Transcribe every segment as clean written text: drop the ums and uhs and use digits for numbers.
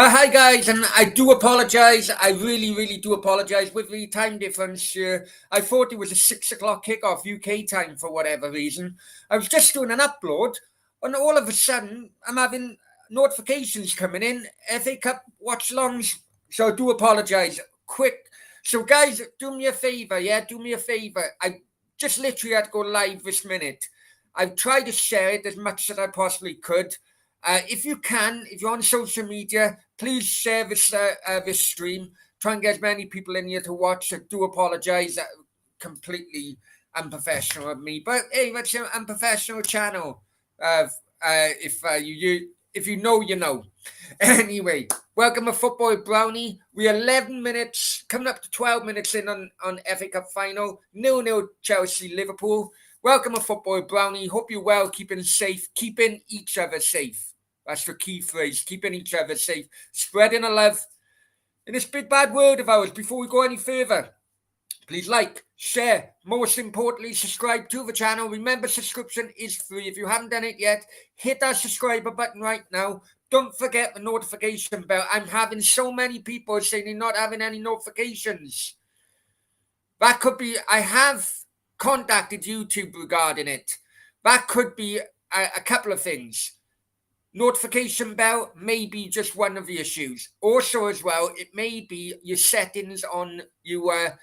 Hi guys, and I do apologise. I really do apologise with the time difference. I thought it was a 6 o'clock kickoff UK time for whatever reason. I was just doing an upload, and all of a sudden I'm having notifications coming in. FA Cup watch-alongs, so I do apologise. Quick, so guys, do me a favour, yeah, do me a favour. I just literally had to go live this minute. I've tried to share it as much as I possibly could. If you can, if you're on social media, please share this stream. Try and get as many people in here to watch. I do apologise. Completely unprofessional of me, but hey, that's an unprofessional channel. If you know, you know. Anyway, welcome to Football Brownie. We're 11 minutes, coming up to 12 minutes in on FA Cup final. 0-0 Chelsea Liverpool. Welcome to Football Brownie. Hope you're well, keeping safe, keeping each other safe. That's the key phrase, keeping each other safe, spreading the love in this big bad world of ours. Before we go any further, please like, share, most importantly, subscribe to the channel. Remember, subscription is free. If you haven't done it yet, hit that subscriber button right now. Don't forget the notification bell. I'm having so many people saying they're not having any notifications. That could be, I have contacted YouTube regarding it. That could be a couple of things. Notification bell may be just one of the issues. Also, as well, it may be your settings on your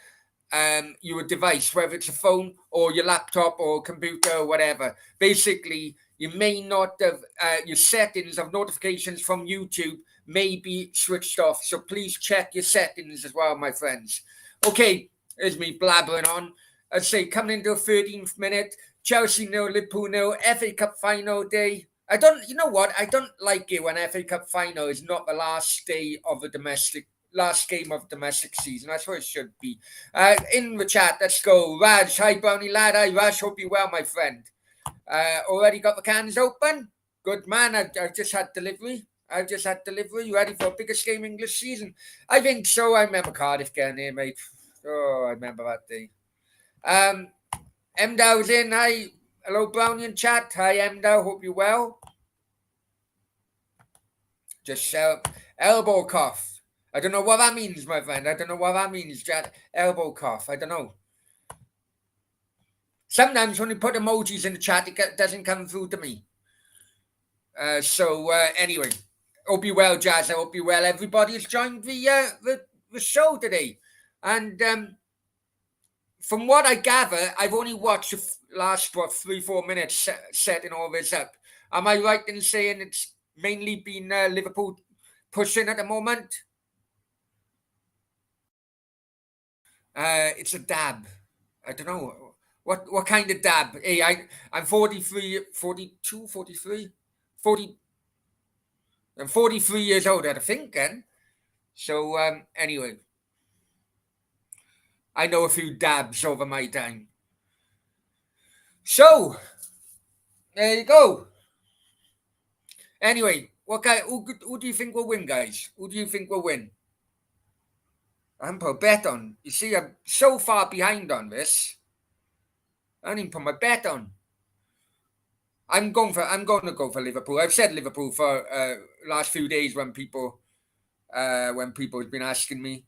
device, whether it's a phone or your laptop or computer or whatever. Basically, you may not have your settings of notifications from YouTube may be switched off. So please check your settings as well, my friends. Okay, there's me blabbering on. I'd say coming into the 13th minute, Chelsea 0, Liverpool 0, FA Cup final day. You know what? I don't like it when FA Cup final is not the last game of domestic season. That's what it should be. In the chat, let's go. Raj, hi Brownie lad. Hi Raj, hope you well, my friend. Already got the cans open? Good man, I've just had delivery. You ready for a biggest game English season? I think so. I remember Cardiff getting here, mate. Oh, I remember that day. Mdow's in. Hi. Hello, Brownie in chat. Hi, Mdow. Hope you're well. Just elbow cough. I don't know what that means, my friend. I don't know what that means, Jack. Elbow cough. I don't know. Sometimes when you put emojis in the chat, it doesn't come through to me. Anyway, hope you well, Jazz. I hope you well. Everybody has joined the show today. And from what I gather, I've only watched the last 3-4 minutes setting all this up. Am I right in saying it's mainly been Liverpool pushing at the moment? It's a dab. I don't know. What kind of dab? Hey, I'm 43, 42, 43, 40. I'm 43 years old, I think, then. So, anyway. I know a few dabs over my time. So, there you go. Anyway, who do you think will win, guys? Who do you think will win? I'm put a bet on. You see, I'm so far behind on this. I didn't put my bet on. I'm going to go for Liverpool. I've said Liverpool for last few days when people have been asking me.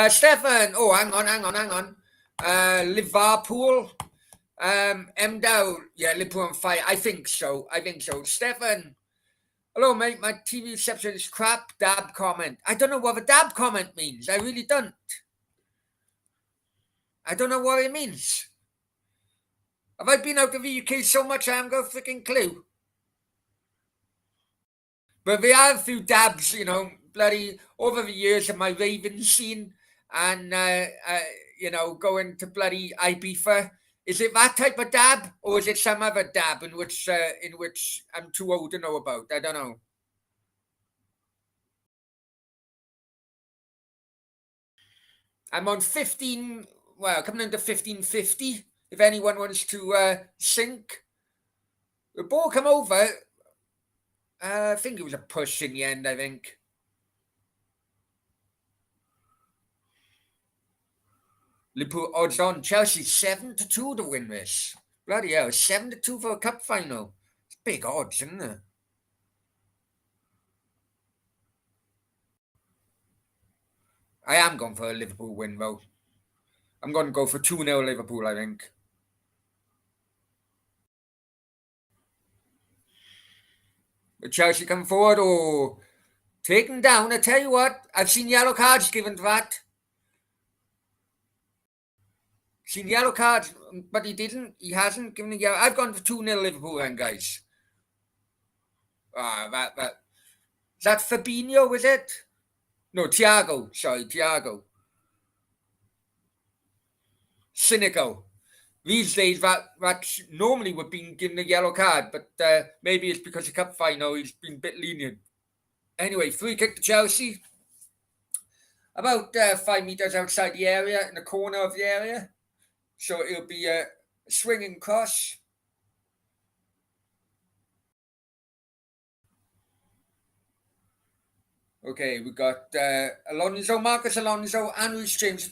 Stefan, hang on. Liverpool, Mdow, yeah, Liverpool on fire. I think so. Stefan, hello, mate. My TV reception is crap. Dab comment. I don't know what a dab comment means. I really don't. I don't know what it means. Have I been out of the UK so much I haven't got a freaking clue? But there are a few dabs, bloody over the years of my raving scene and, going to bloody Ibiza. Is it that type of dab or is it some other dab in which I'm too old to know about? I don't know. I'm on 15, coming into 1550. If anyone wants to sync. The ball come over. I think it was a push in the end, I think. Liverpool odds on. Chelsea 7-2 to win this. Bloody hell, 7-2 for a cup final. It's big odds, isn't it? I am going for a Liverpool win, though. I'm going to go for 2-0 Liverpool, I think. But Chelsea come forward, oh, taken down. I tell you what, I've seen yellow cards given to that. Seen yellow cards, but he hasn't given a yellow. I've gone for 2-0 Liverpool then, guys. Is that Fabinho, was it? No, Thiago. Sorry, Thiago. Cynical. These days, that normally would be given a yellow card, but maybe it's because of the cup final, he's been a bit lenient. Anyway, free kick to Chelsea. About 5 meters outside the area, in the corner of the area. So it'll be a swinging cross. Okay, we got Marcus Alonso, and Reece James.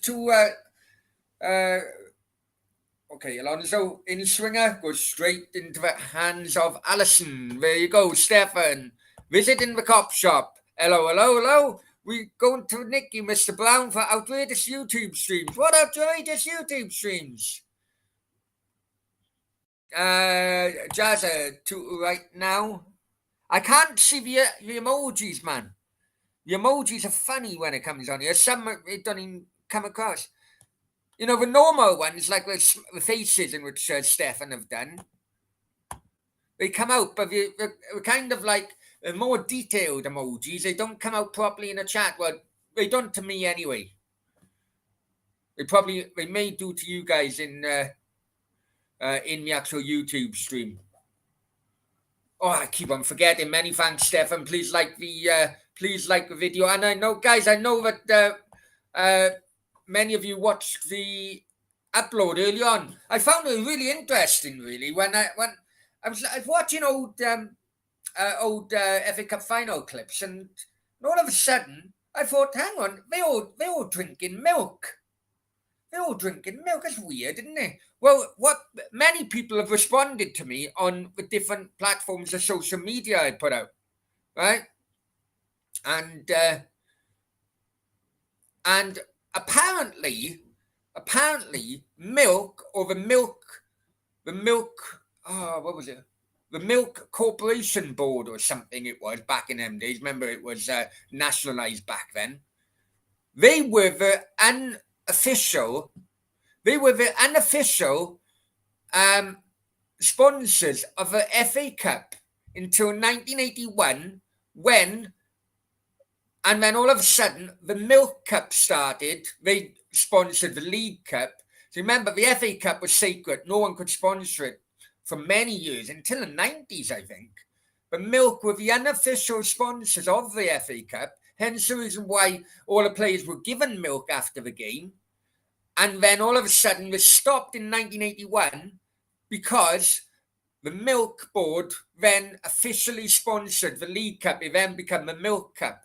Okay, Alonso in swinger goes straight into the hands of Alisson. There you go, Stefan. Visiting the cop shop. Hello. We going to nick you, Mr. Brown, for outrageous YouTube streams. What outrageous YouTube streams? Jazza, to right now. I can't see the emojis, man. The emojis are funny when it comes on here. Some it don't even come across. You know, the normal ones, like the faces in which Stefan have done, they come out, but they're kind of like more detailed emojis. They don't come out properly in a chat. Well, they don't to me anyway. They may do to you guys in the actual YouTube stream. Oh, I keep on forgetting. Many thanks, Stefan. Please like the video. And I know, guys, that many of you watched the upload early on. I found it really interesting, really, when I was watching old FA Cup final clips, and all of a sudden I thought, hang on, they all drinking milk. They're all drinking milk. That's weird, isn't it? Well, what many people have responded to me on the different platforms of social media I put out, right? And apparently, milk, or the milk. Oh, what was it? The Milk Corporation Board or something it was back in them days. Remember, it was nationalised back then. They were the unofficial sponsors of the FA Cup until 1981, and then all of a sudden the Milk Cup started. They sponsored the League Cup. So remember, the FA Cup was sacred. No one could sponsor it for many years, until the 90s, I think. But Milk were the unofficial sponsors of the FA Cup, hence the reason why all the players were given milk after the game. And then all of a sudden they stopped in 1981 because the Milk Board then officially sponsored the League Cup. It then became the Milk Cup.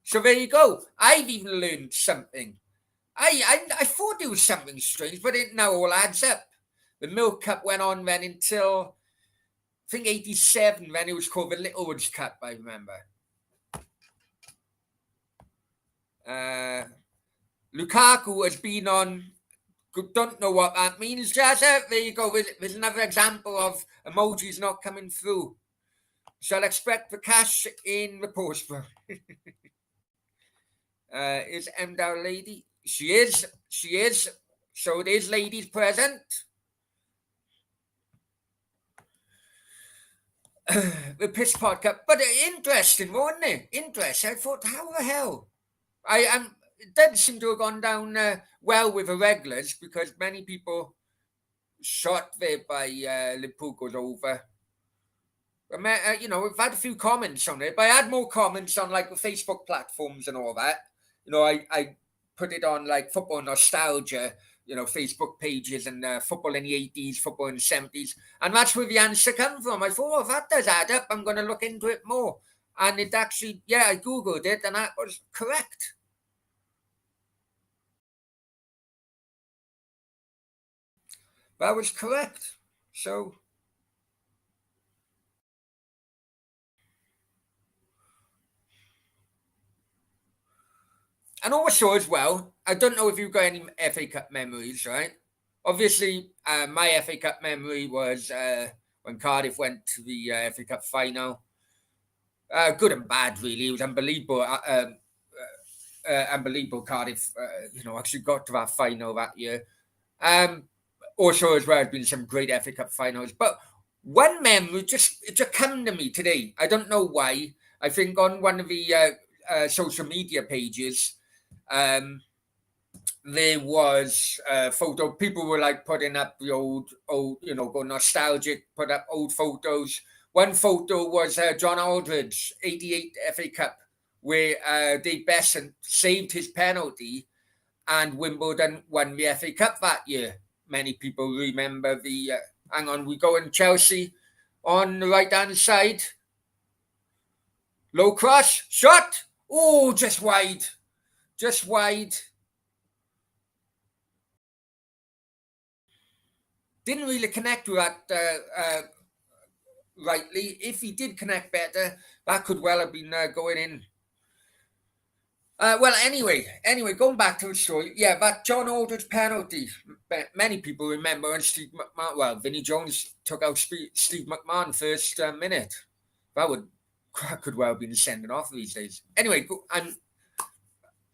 So there you go. I've even learned something. I thought it was something strange, but it now all adds up. The Milk Cup went on then until, I think, 87, when it was called the Littlewoods Cup, I remember. Lukaku has been on, don't know what that means, Jazza. There you go. There's another example of emojis not coming through. Shall expect the cash in the post. Is Emdal lady? She is. So there's ladies present. The piss pot cup. But interesting, wasn't it? Interesting. I thought, how the hell? It doesn't seem to have gone down well with the regulars, because many people shot there by Liverpool goes over. We've had a few comments on it, but I had more comments on like the Facebook platforms and all that. I put it on like Football Nostalgia, Facebook pages and football in the 80s, football in the 70s. And that's where the answer come from. I thought, if that does add up, I'm going to look into it more. And it actually, I Googled it and that was correct. That was correct. So, and also as well, I don't know if you've got any FA Cup memories, right? Obviously, my FA Cup memory was when Cardiff went to the FA Cup final. Good and bad, really. It was unbelievable. Unbelievable Cardiff, actually got to that final that year. Also, as well, there's been some great FA Cup finals. But one memory it just came to me today. I don't know why. I think on one of the social media pages, there was a photo. People were like putting up the old, go nostalgic, put up old photos. One photo was John Aldridge, 88 FA Cup, where Dave Besant saved his penalty and Wimbledon won the FA Cup that year. Many people remember the. Hang on, we go in Chelsea on the right hand side. Low cross, shot. Oh, just wide. Just wide. Didn't really connect with that rightly. If he did connect better, that could well have been going in. Well, anyway, going back to the story, that John Aldridge penalty, many people remember, and Steve McMahon, well, Vinnie Jones took out Steve McMahon first minute. That could well have been sending off these days. Anyway,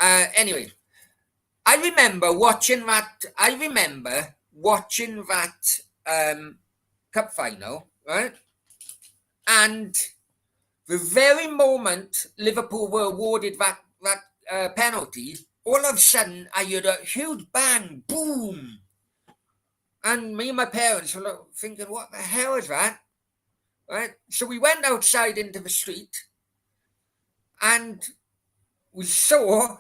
anyway, I remember watching that. Cup final, right? And the very moment Liverpool were awarded that penalty, all of a sudden I heard a huge bang, boom. And me and my parents were thinking, what the hell is that? Right? So we went outside into the street and we saw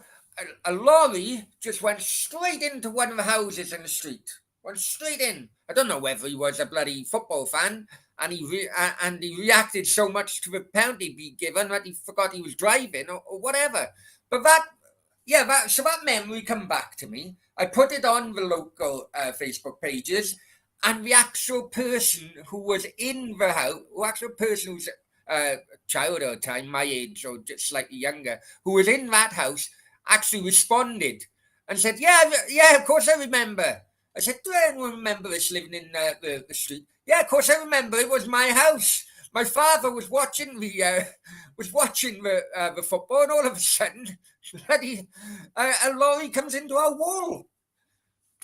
a lorry just went straight into one of the houses in the street. Went straight in. I don't know whether he was a bloody football fan and he reacted so much to the penalty being given that he forgot he was driving or whatever. But so that memory come back to me. I put it on the local Facebook pages, and the actual person who was in the house, who's a child at the time, my age or just slightly younger, who was in that house, actually responded and said, "Yeah, of course I remember." I said, "Do anyone remember us living in the street?" "Yeah, of course I remember. It was my house. My father was watching the football, and all of a sudden, a lorry comes into our wall."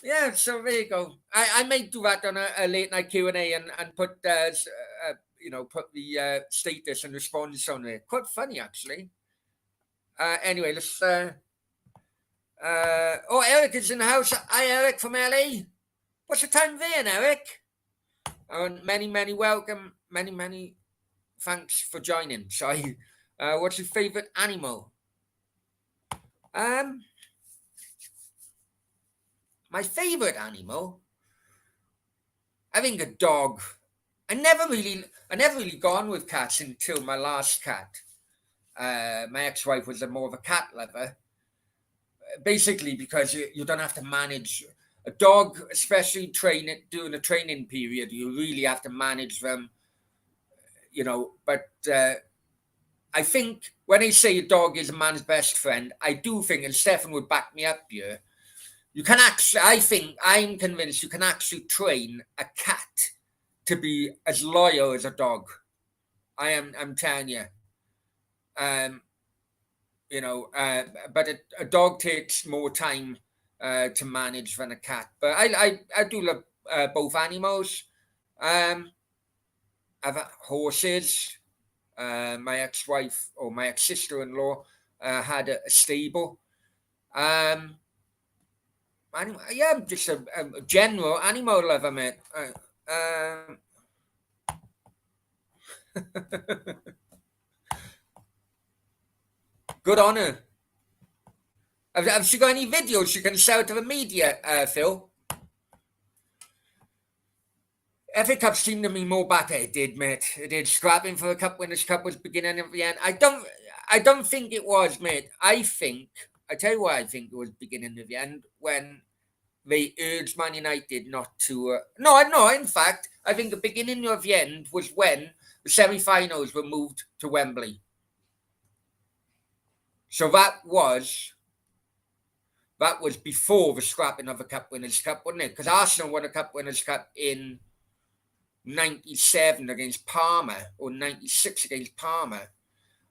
Yeah, so there you go. I may do that on a late night Q&A and put put the status and response on it. Quite funny, actually. Anyway, let's. Eric is in the house. Hi, Eric from LA. What's the time there, Eric? And many welcome. Many thanks for joining. Sorry. What's your favorite animal? My favorite animal, I think a dog. I never really gone with cats until my last cat. My ex-wife was more of a cat lover. Basically, because you don't have to manage a dog, especially during a training period. You really have to manage them, But I think when I say a dog is a man's best friend, I do think, and Stefan would back me up here, I'm convinced you can actually train a cat to be as loyal as a dog. I'm telling you. But a dog takes more time to manage than a cat. But I do love both animals. I've had horses. My ex-wife or my ex-sister-in-law had a stable. I'm just a general animal lover, mate. Good on her. Have she got any videos she can sell to the media, Phil? FA Cup seemed to me more better. It did, mate. It did. Scrapping for a Cup Winners' Cup was beginning of the end. I don't think it was, mate. I tell you why I think it was beginning of the end when they urged Man United not to. No. In fact, I think the beginning of the end was when the semi-finals were moved to Wembley. So that was before the scrapping of the Cup Winners' Cup, wasn't it? Because Arsenal won a Cup Winners' Cup in 97 against Parma or 96 against Parma.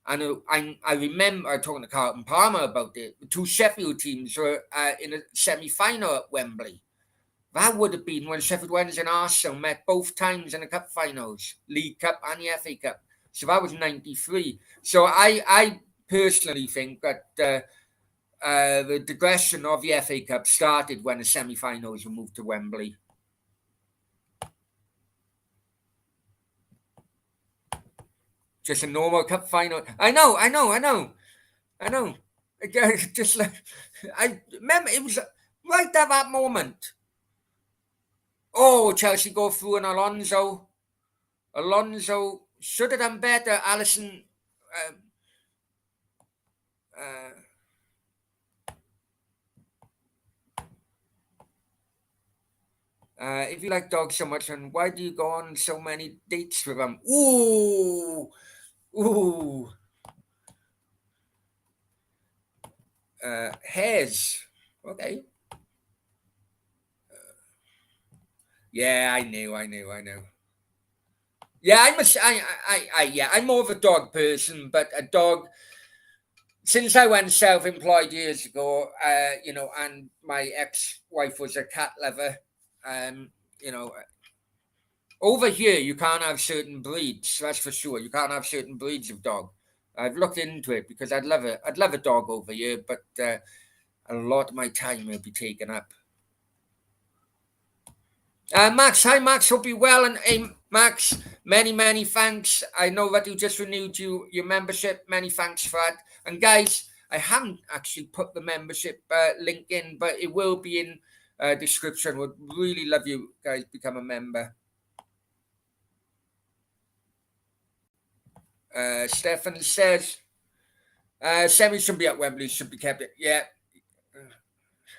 And I remember talking to Carlton Palmer about it. The two Sheffield teams were in a semi-final at Wembley. That would have been when Sheffield Wednesday and Arsenal met both times in the cup finals, League Cup and the FA Cup. So that was 93. So I personally think that the digression of the FA Cup started when the semi-finals were moved to Wembley. Just a normal cup final. I know. Just like I remember, it was right at that moment. Oh, Chelsea go through and Alonso should have done better. Alisson. If you like dogs so much, then why do you go on so many dates with them? Ooh. Hares. Okay. Yeah, I knew. Yeah, I'm more of a dog person, but a dog. Since I went self-employed years ago, and my ex-wife was a cat lover, you know, over here you can't have certain breeds. That's for sure. You can't have certain breeds of dog. I've looked into it because I'd love a dog over here, but a lot of my time will be taken up. Max, hi Max, hope you're well. And hey, Max, many thanks. I know that you just renewed your membership. Many thanks for that. And guys, I haven't actually put the membership link in, but it will be in description. Would really love you guys become a member. Stefan says semi should be at Wembley, should be kept. Yeah.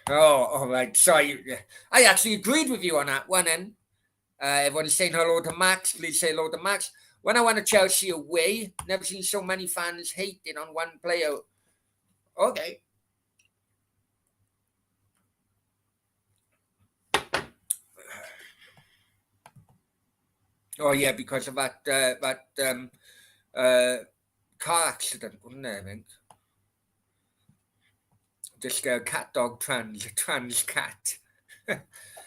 Oh, all right. Sorry. I actually agreed with you on that one end. Everyone's saying hello to Max. Please say hello to Max. When I went to Chelsea away, never seen so many fans hating on one player. Okay. Oh yeah, because of that car accident, wasn't there? I think. Just a cat dog trans cat.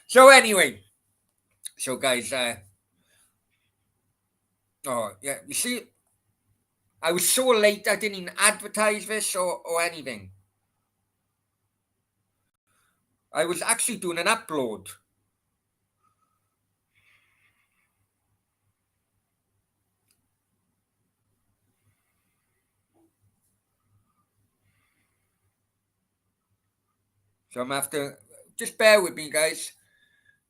So anyway, so guys, oh yeah, you see, I was so late I didn't even advertise this or anything. I was actually doing an upload. So I'm after, just bear with me, guys.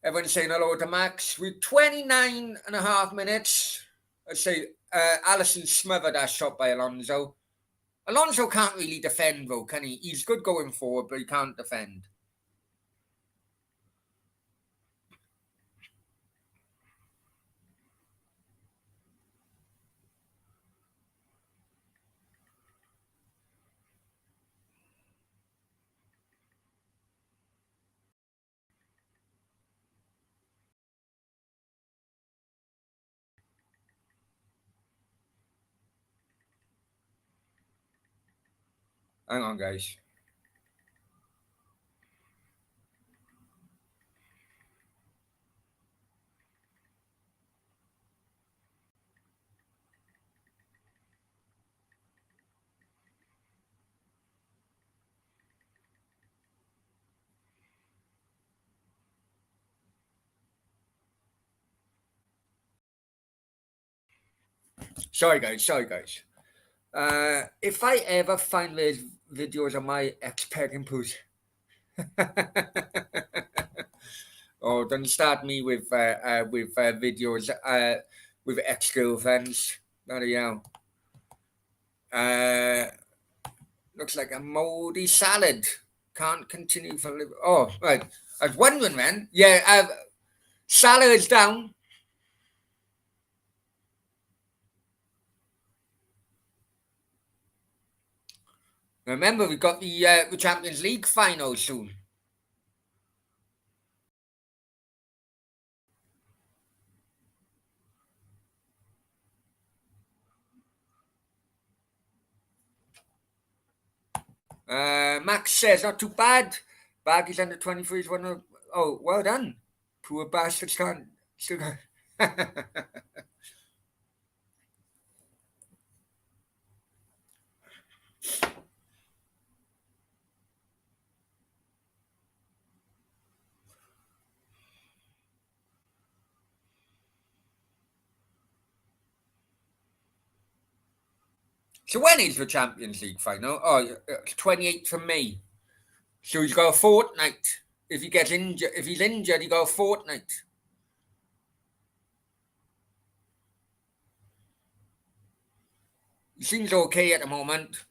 Everyone's saying hello to Max. With 29 and a half minutes, I say Alisson smothered that shot by Alonso. Alonso can't really defend, though, can he? He's good going forward, but he can't defend. Hang on, guys. Sorry, guys. If I ever find these videos of my ex-pegging poos, Oh, don't start me with videos with ex-girlfriends. Bloody hell. Uh, looks like a mouldy salad. Can't continue for Oh, right. I was wondering, man. Yeah, Salah is down. Remember, we got the Champions League final soon. Max says not too bad. Baggy's under 23 is one of. Oh, well done. Poor bastards can't. Still can't. So when is the Champions League final? Oh, it's 28th of May. So he's got a fortnight. If he gets injured, if he's injured, he got a fortnight. He seems okay at the moment.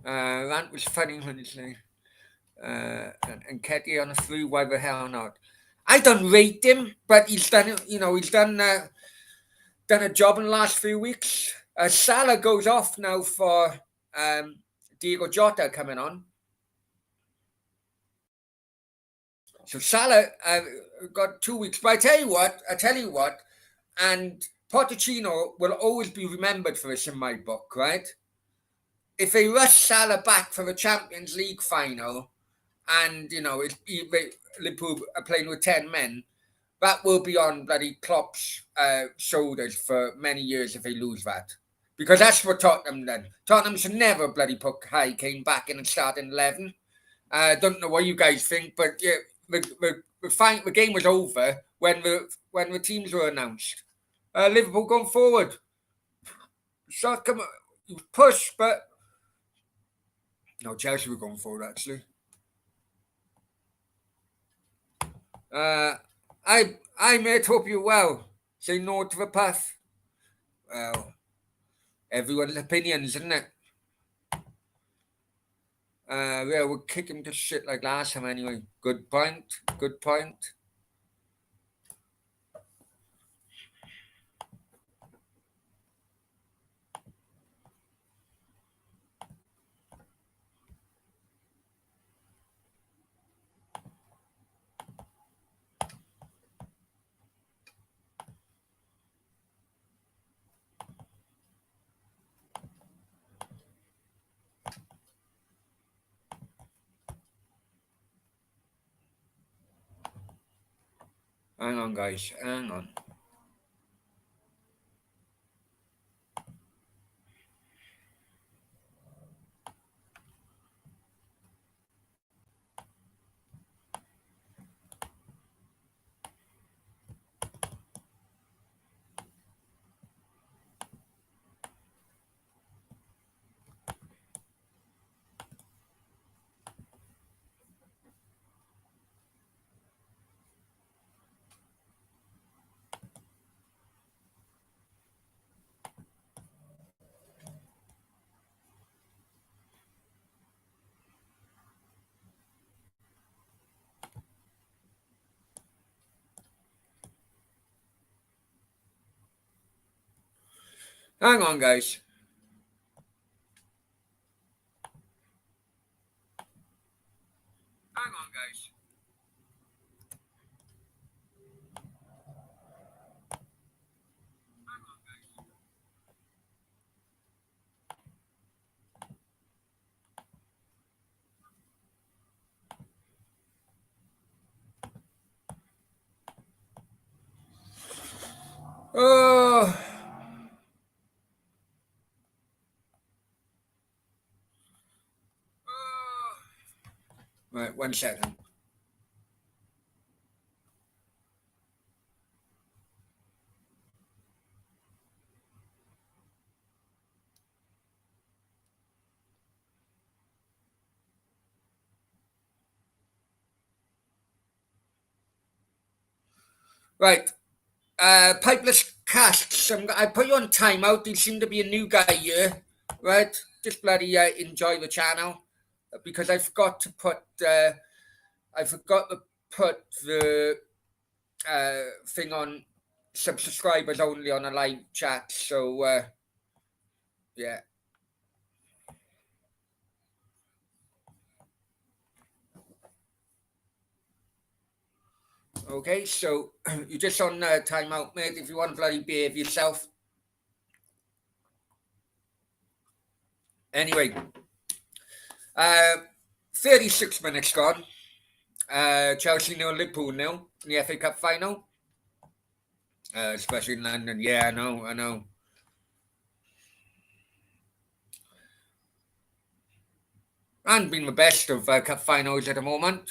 Rant was funny when he's like, and Ketty on a free, why the hell not? I don't rate him, but he's done, he's done a job in the last few weeks. Salah goes off now for um, Diego Jota coming on. So Salah got 2 weeks. But I tell you what, and Pochettino will always be remembered for this in my book, right? If they rush Salah back for the Champions League final, and Liverpool are playing with 10 men, that will be on bloody Klopp's shoulders for many years if they lose that. Because that's what Tottenham done. Tottenham should never bloody put Harry Kane back in and start in 11. I don't know what you guys think, but yeah, the game was over when the teams were announced. Liverpool going forward. Shot come push, but no, Chelsea were going forward actually. Uh, I mate, hope you're well. Say no to the path. Well, everyone's opinions, isn't it? Yeah, we'll kick him to shit like last time anyway. Good point. Good point. Hang on, guys. Hang on. Hang on, guys. Hang on, guys. Oh. Right, 1 second. Right. Pipeless casts. I put you on timeout. You seem to be a new guy here, right? Just bloody enjoy the channel because I forgot to put the thing on subscribers only on a live chat. So yeah. Okay, so you're just on timeout, mate. If you want to bloody behave yourself. Anyway, uh, 36 minutes gone. Chelsea 0, Liverpool 0 in the FA Cup final. Especially in London. Yeah, I know. And been the best of cup finals at the moment.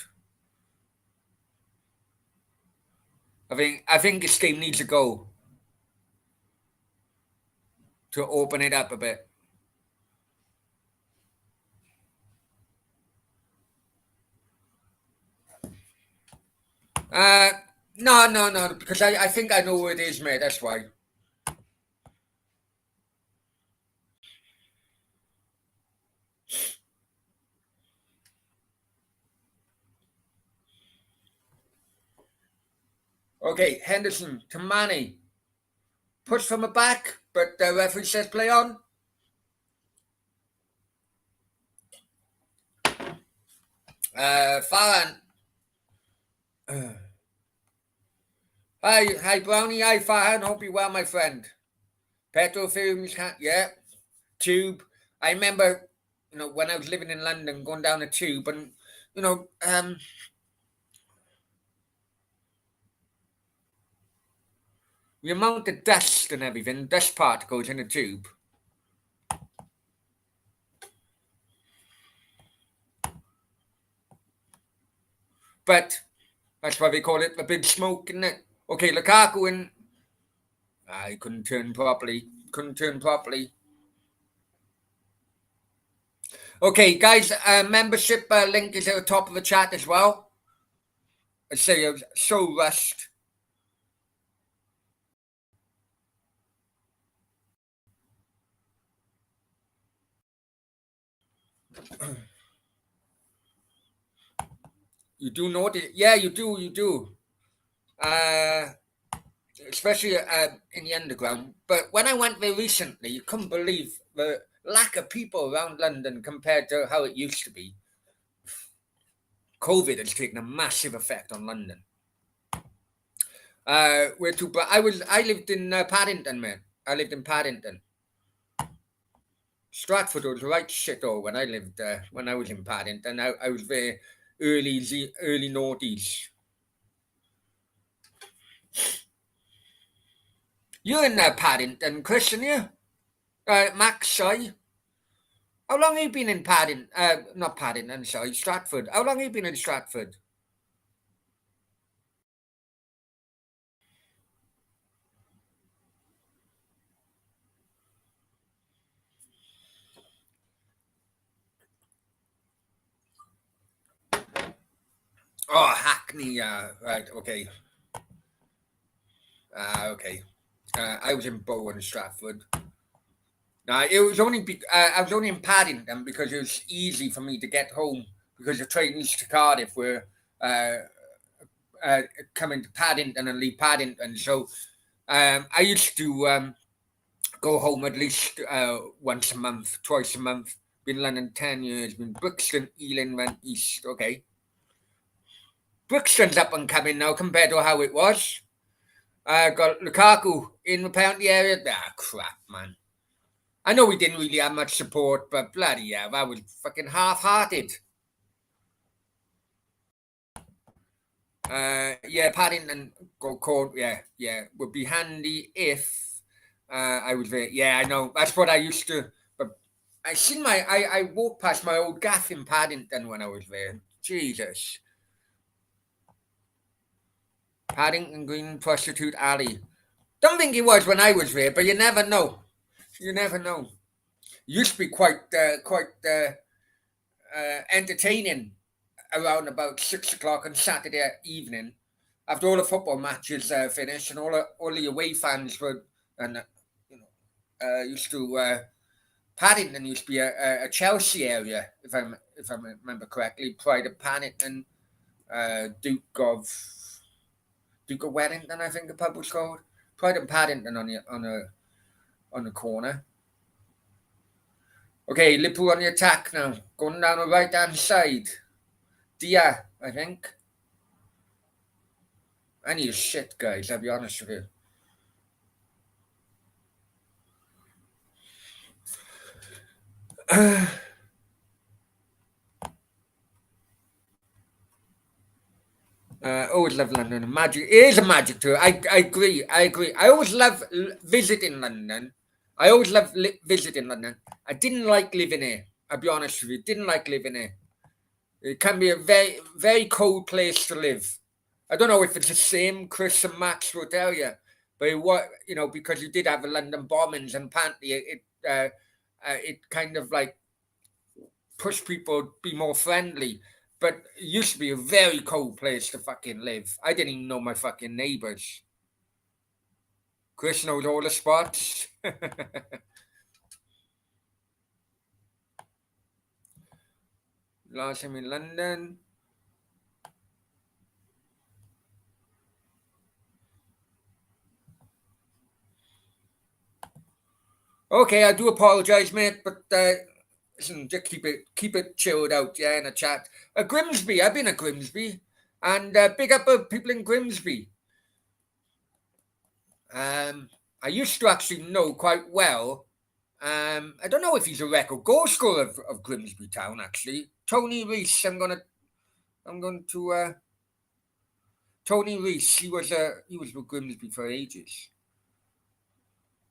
I think this game needs to go to open it up a bit. Uh, no, because I think I know where it is, mate. That's why. Okay, Henderson to Manny. Push from the back, but the referee says play on. Farhan. Hi, Brownie. Hi, Farhan. Hope you're well, my friend. Petrol fumes, yeah. Tube. I remember, when I was living in London, going down a tube, and you know, the amount of dust and everything, dust particles in the tube. But that's why they call it the big smoke, isn't it? Okay, Lukaku in. I couldn't turn properly. Okay, guys, membership link is at the top of the chat as well. I say I was so rushed. You do know it? Yeah, you do. Especially in the underground. But when I went there recently, you couldn't believe the lack of people around London compared to how it used to be. COVID has taken a massive effect on London. Where to? But I lived in Paddington, man. I lived in Paddington. Stratford was right shit though when I lived there. When I was in Paddington, I was there early noughties. You're in Paddington, Chris, aren't you? Max, sorry. How long have you been in Paddington? Not Paddington, sorry, Stratford. How long have you been in Stratford? Oh, Hackney. Right, okay. Okay. I was in Bowen, Stratford. It was only I was only in Paddington because it was easy for me to get home because the trains to Cardiff were uh, coming to Paddington and leave Paddington. So I used to go home at least once a month, twice a month. Been in London 10 years. Been Brixton, Ealing, went east. Okay. Brixton's up and coming now compared to how it was. Got Lukaku in the penalty area. Ah, crap, man. I know we didn't really have much support, but bloody hell, that was fucking half-hearted. Yeah, Paddington go court. Yeah, would be handy if I was there. Yeah, I know. That's what I used to. But I walked past my old gaff in Paddington when I was there. Jesus, Paddington Green Prostitute Alley. Don't think it was when I was there, but you never know. You never know. Used to be quite entertaining around about 6 o'clock on Saturday evening. after all the football matches finished, and all the away fans were, and used to Paddington used to be a Chelsea area, if I remember correctly. Pride of Paddington, Duke of Wellington, I think the pub was called. Pride of Paddington on the corner. Okay, Liverpool on the attack now, going down the right hand side. Dia, I think. I need a shit, guys. I'll be honest with you. Always love London. Magic. It is a magic tour. I agree. I always love visiting London. I always love visiting London. I didn't like living here. I'll be honest with you. Didn't like living here. It can be a very, very cold place to live. I don't know if it's the same, Chris and Max will tell you. But because you did have the London bombings, and apparently it kind of like pushed people to be more friendly. But it used to be a very cold place to fucking live. I didn't even know my fucking neighbours. Chris knows all the spots. Last time in London. Okay, I do apologise, mate, but listen, just keep it chilled out, yeah, in a chat. Grimsby, I've been at Grimsby, and big up people in Grimsby. I used to actually know quite well. I don't know if he's a record goal scorer of Grimsby Town. Actually, Tony Rees. I'm going to Tony Rees. He was with Grimsby for ages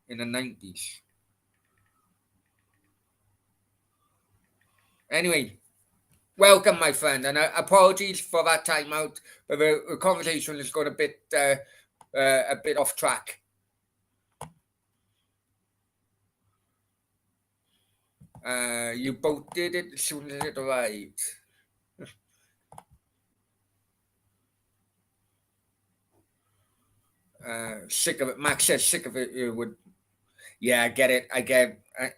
in the 90s. Anyway, welcome, my friend, and apologies for that time out. But the conversation has got a bit off track. You both did it as soon as it arrived. Sick of it. Max says sick of it. You would. Yeah, I get it.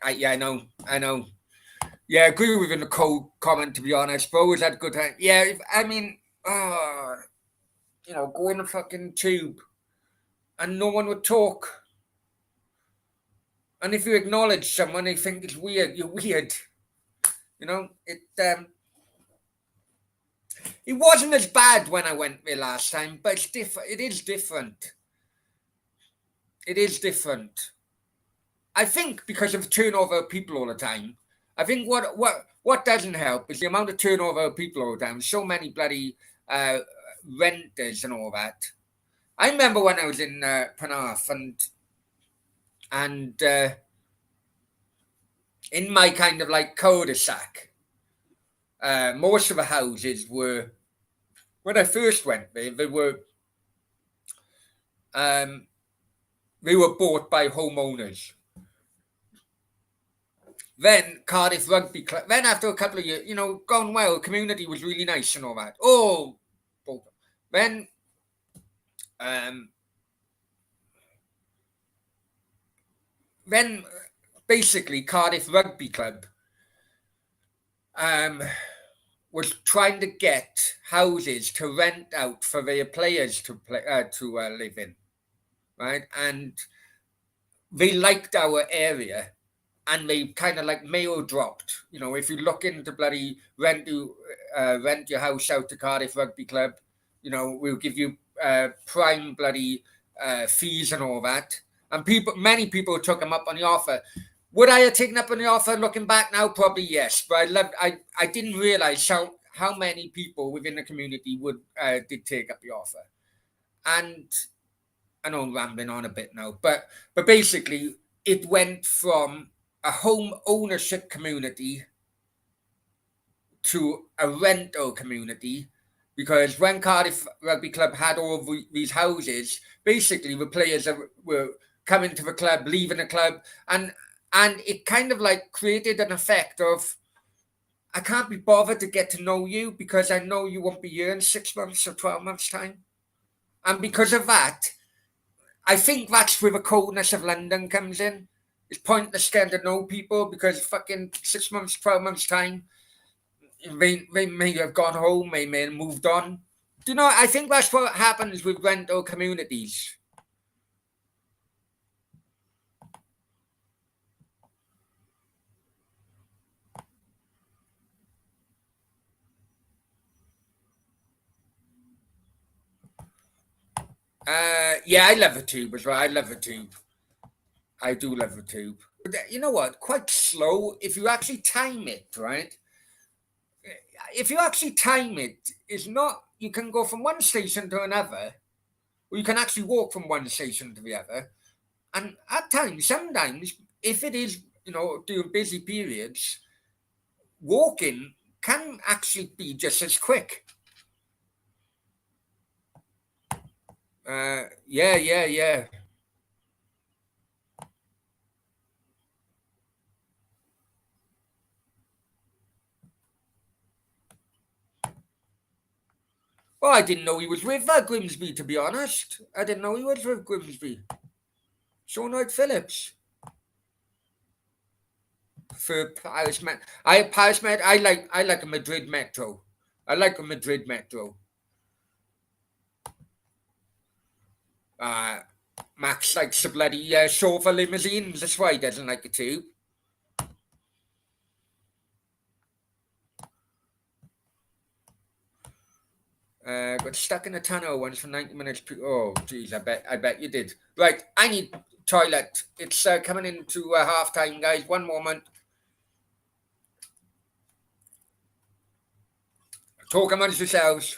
I know. Yeah, I agree with the cold comment, to be honest. But always had good time. Yeah, go in the fucking tube and no one would talk. And if you acknowledge someone, they think it's weird. You're weird. It wasn't as bad when I went there last time, but it's different. It is different. It is different. I think because of turnover of people all the time. I think what doesn't help is the amount of turnover of people all the time. So many bloody renters and all that. I remember when I was in Penarth and in my kind of like cul-de-sac, most of the houses were, when I first went there, they were bought by homeowners. Then Cardiff Rugby Club. Then after a couple of years, gone well, the community was really nice and all that. Oh, then basically Cardiff Rugby Club was trying to get houses to rent out for their players to live in, right? And they liked our area. And they kind of like mail dropped. If you look into bloody rent your house out to Cardiff Rugby Club, we'll give you prime bloody fees and all that. And many people took them up on the offer. Would I have taken up on the offer looking back now? Probably yes. But I didn't realize how many people within the community did take up the offer. And I know I'm rambling on a bit now, but basically it went from a home ownership community to a rental community, because when Cardiff Rugby Club had all of these houses, basically the players were coming to the club, leaving the club, and it kind of like created an effect of, I can't be bothered to get to know you because I know you won't be here in 6 months or 12 months time. And because of that, I think that's where the coldness of London comes in. It's pointless getting to know people because fucking 6 months, 12 months time, they may have gone home, they may have moved on. Do you know? I think that's what happens with rental communities. Yeah, I love the tube as well. I love the tube. I do love the tube. But you know what? Quite slow. If you actually time it, right? If you actually time it, it's not. You can go from one station to another, or you can actually walk from one station to the other. And at times, sometimes, if it is, during busy periods, walking can actually be just as quick. Yeah, yeah, yeah. Well, I didn't know he was with Grimsby, to be honest. I didn't know he was with Grimsby. Sean Lloyd Phillips for Paris Met. Paris Met. I like a Madrid Metro. I like a Madrid Metro. Uh, Max likes the bloody chauffeur limousines. That's why he doesn't like the tube. Got stuck in a tunnel once for 90 minutes. Oh, jeez, I bet you did. Right, I need toilet. It's coming into half time, guys. One moment. Talk amongst yourselves.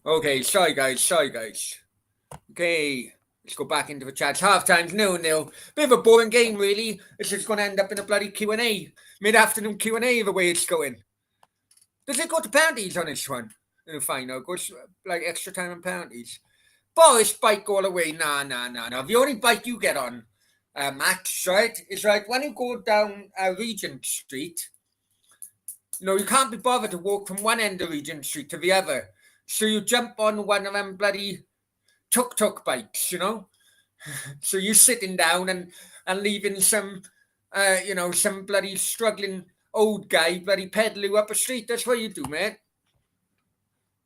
Okay, sorry guys. Okay, let's go back into the chat. Half time's 0-0. Bit of a boring game, really. It's just going to end up in a bloody Q&A. Mid-afternoon Q&A the way it's going. Does it go to penalties on this one? In the final, it goes like extra time and penalties. Boris bike all the way. Nah. The only bike you get on, Max, right, is like when you go down Regent Street, you can't be bothered to walk from one end of Regent Street to the other. So you jump on one of them bloody tuk-tuk bikes, So you're sitting down and leaving some, some bloody struggling old guy bloody peddling up a street. That's what you do, mate.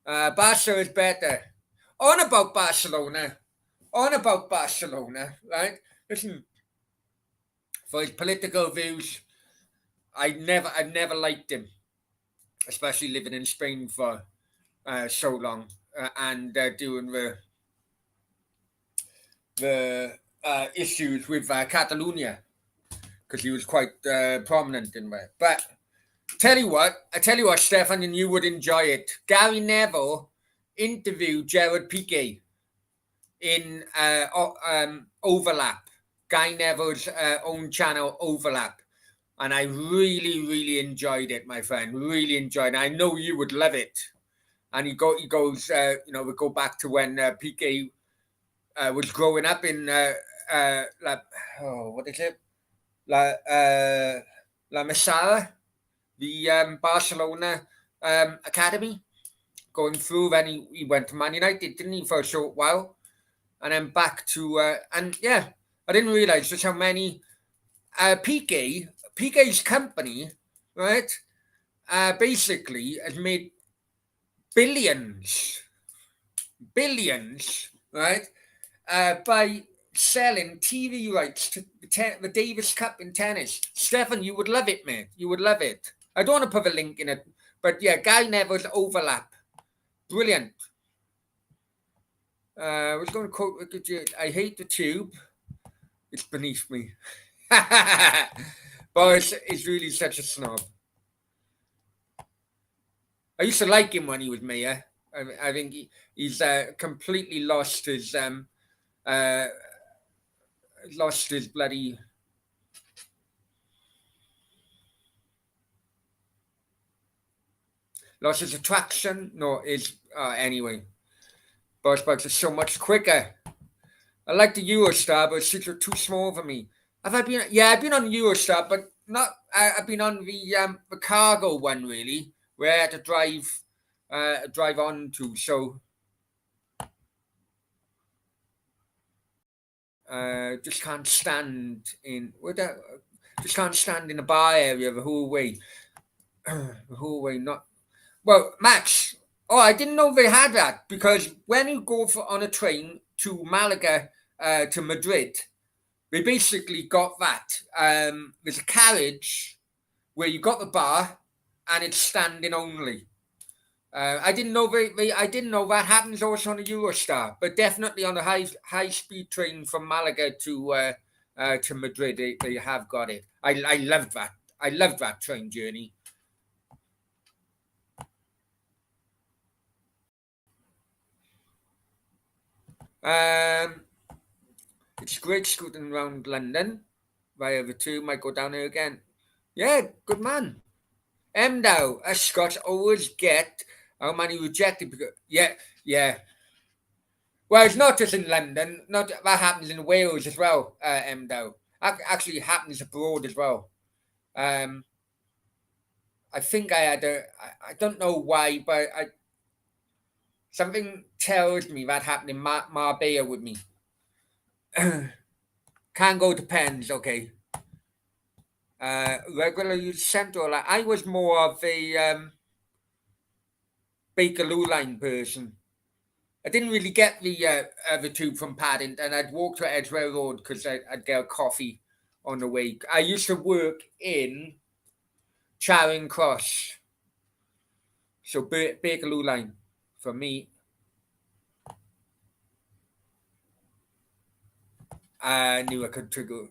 Barca is better. On about Barcelona, right? Listen, for his political views, I've never liked him, especially living in Spain for so long and doing the issues with Catalonia, because he was quite prominent in there. But I tell you what, Stefan, and you would enjoy it. Gary Neville interviewed Gerard Piqué in Overlap, Guy Neville's own channel, Overlap. And I really, really enjoyed it, my friend. Really enjoyed it. I know you would love it. And he goes, we go back to when Piqué was growing up in, what is it? La Masia, the Barcelona academy. Going through, then he went to Man United, didn't he, for a short while? And then back to, I didn't realize just how many Piqué's company, right, basically has made billions, right, by selling TV rights to the Davis Cup in tennis. Stefan, you would love it, man. You would love it. I don't want to put a link in it, but yeah, Guy Neville's Overlap. Brilliant. I was going to quote, I hate the tube. It's beneath me. Boris is really such a snob. I used to like him when he was mayor. I think he's completely lost his bloody lost his attraction. No, anyway. Boris bikes are so much quicker. I like the Eurostar, but it's too small for me. Have I been? Yeah, I've been on Eurostar, but not. I've been on the cargo one, really, where I had to drive on to. So just can't stand in just can't stand in the bar area the whole way. The whole way, not well, Max. Oh, I didn't know they had that, because when you go on a train to Malaga to Madrid, they basically got that. There's a carriage where you got the bar and it's standing only. I didn't know I didn't know that happens also on a Eurostar, but definitely on a high speed train from Malaga to Madrid, they have got it. I loved that. I loved that train journey. It's great scooting around London via the two. Might go down here again. Yeah, good man. Emdow, us Scots always get how many rejected because yeah. Well, it's not just in London. Not that happens in Wales as well. Emdow actually happens abroad as well. I think I had I don't know why, but something tells me that happened in Marbella with me. Can't go to Pens, okay. Regular use central. I was more of a Bakerloo line person. I didn't really get the tube from Paddington. I'd walk to Edgware Road because I'd get a coffee on the way. I used to work in Charing Cross. So Bakerloo line for me. I knew I could trigger.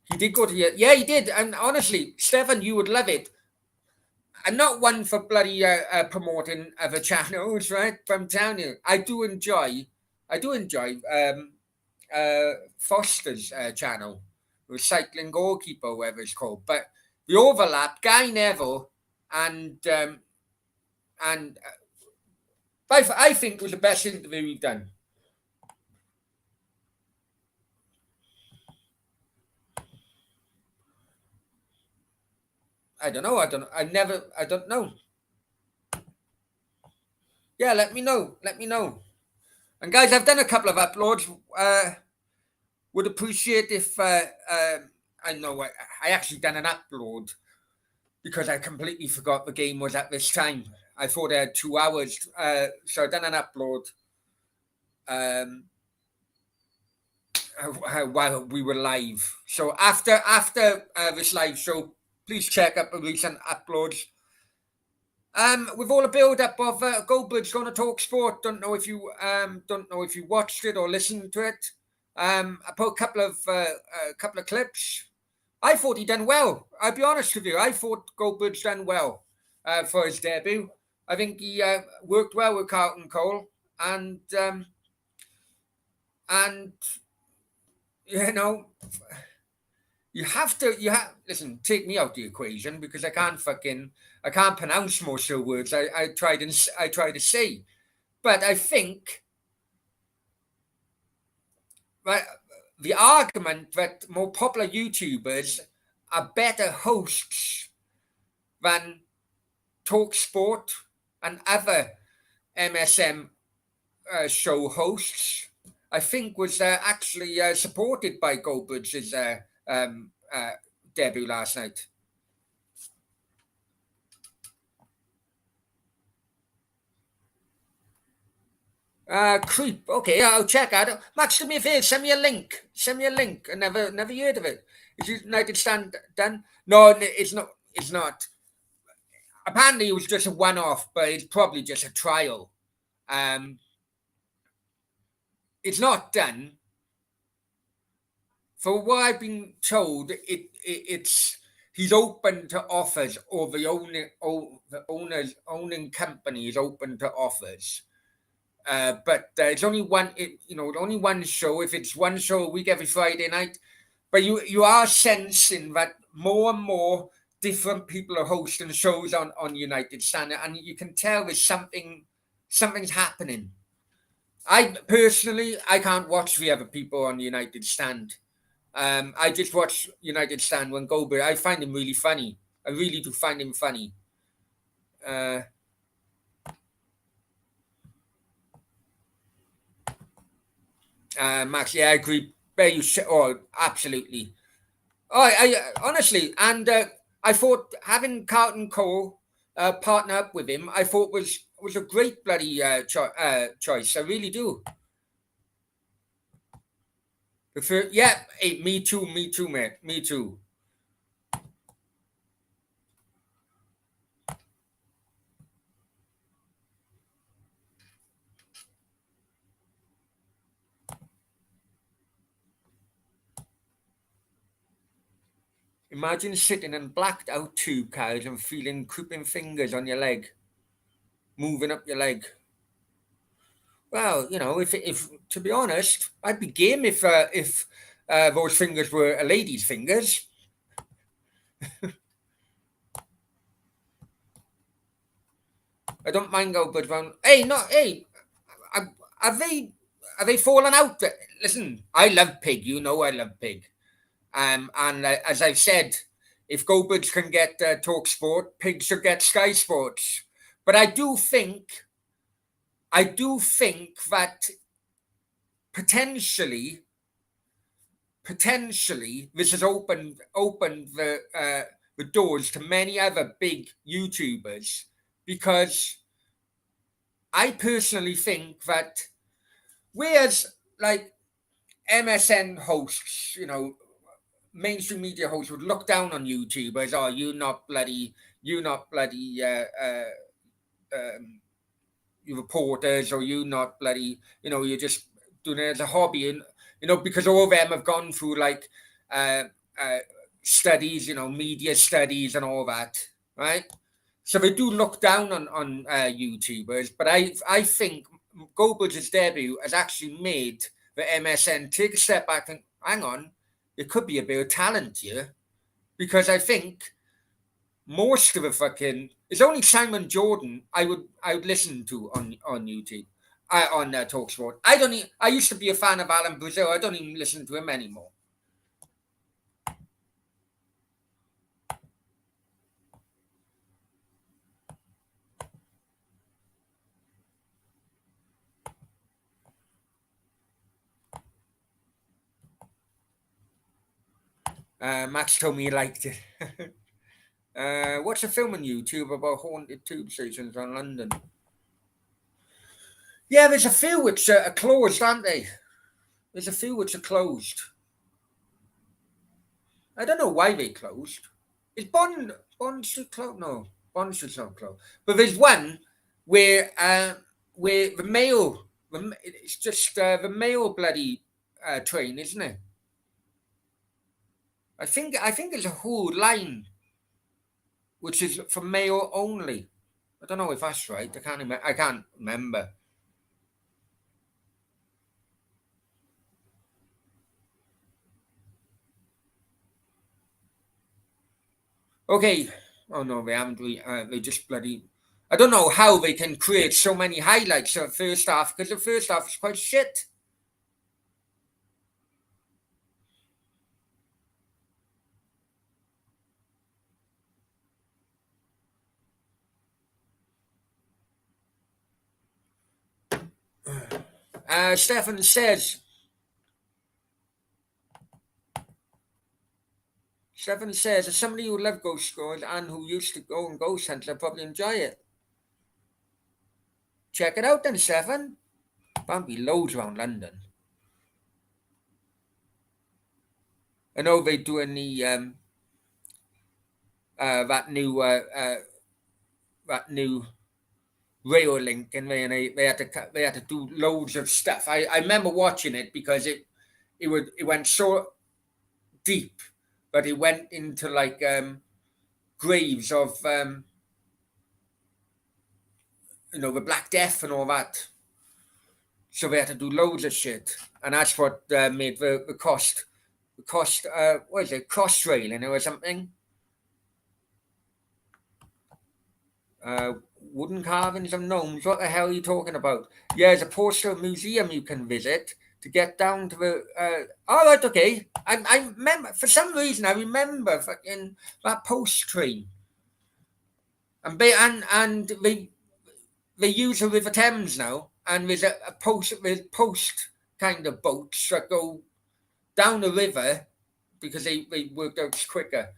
He did go to yeah, he did. And honestly, Stefan, you would love it. I'm not one for bloody promoting other channels, right? But I'm telling you, I do enjoy Foster's channel, Recycling Goalkeeper, whatever it's called. But the overlap, Guy Neville and I think was the best interview we've done. I don't know. I don't know. Yeah, let me know. Let me know. And guys, I've done a couple of uploads. Would appreciate if I know I actually done an upload because I completely forgot the game was at this time. I thought I had 2 hours, so I done an upload while we were live. So after this live show, please check up the recent uploads. With all the build up of Goldberg's going to talk sport. Don't know if you watched it or listened to it. I put a couple of clips. I thought he done well. I'll be honest with you. I thought Goldberg's done well for his debut. I think he worked well with Carlton Cole, and you know, you have listen. Take me out the equation because I can't pronounce most of the words I try to say, but I think that the argument that more popular YouTubers are better hosts than TalkSport and other MSM show hosts, I think was actually supported by Goldberg's debut last night. Creep. Okay, I'll check out. Max, do me a favor. Send me a link. I never heard of it. Is United Stand done? No, it's not. It's not. Apparently, it was just a one-off, but it's probably just a trial. It's not done. For what I've been told, it's he's open to offers, or the owning company is open to offers. But it's only one, only one show. If it's one show a week every Friday night, but you are sensing that more and more different people are hosting shows on United Stand, and you can tell there's something's happening. I can't watch the other people on United Stand. I just watch United Stand when Goldberg. I find him really funny. I really do find him funny. Max, yeah, I agree. Absolutely. Oh, I honestly, and I thought having Carlton Cole partner up with him, I thought was a great bloody choice. I really do. Yeah, hey, me too, mate, me too. Imagine sitting in blacked out tube cars and feeling creeping fingers on your leg, moving up your leg. Well, if to be honest, I'd be game if those fingers were a lady's fingers. I don't mind Goldberg. Hey, have they fallen out? Listen, I love Pig. You know I love Pig. And as I've said, if Goldberg can get Talk Sport, Pig should get Sky Sports. But I do think that potentially this has opened the doors to many other big YouTubers, because I personally think that whereas like MSN hosts, mainstream media hosts would look down on YouTubers. Oh, you're not bloody you reporters, or you not bloody, you're just doing it as a hobby, and because all of them have gone through like studies, media studies and all that, right? So they do look down on YouTubers, but I think Goldbridge's debut has actually made the MSN take a step back and hang on, there could be a bit of talent here, because I think most of the fucking it's only Simon Jordan I would listen to on YouTube, on Talksport. I used to be a fan of Alan Brazil. I don't even listen to him anymore. Max told me he liked it. What's a film on YouTube about haunted tube stations in London? Yeah, there's a few which are closed, aren't they? There's a few which are closed. I don't know why they closed. Is Bond Street closed? No, Bond Street's not closed. But there's one where the Mayo, it's just the Mayo bloody train, isn't it? I think there's a whole line which is for Mayo only. I don't know if that's right. I can't remember. Okay. Oh no, they haven't. They just bloody. I don't know how they can create so many highlights of the first half, because the first half is quite shit. Stefan says. Stefan says, as somebody who loved ghost stories and who used to go and ghost hunt, I'll probably enjoy it. Check it out then, Stefan. There'll be loads around London. I know they're doing the that new rail link, and they had to do loads of stuff. I remember watching it because it went so deep, but it went into like graves of the Black Death and all that. So they had to do loads of shit, and that's what made the cost. The cost, what is it? Cross railing or something. Wooden carvings of gnomes. What the hell are you talking about? Yeah, there's a postal museum you can visit to get down to the. All right, okay. I remember, for some reason I remember fucking that post train, and they use the River Thames now, and there's a post kind of boats that go down the river because they worked out quicker.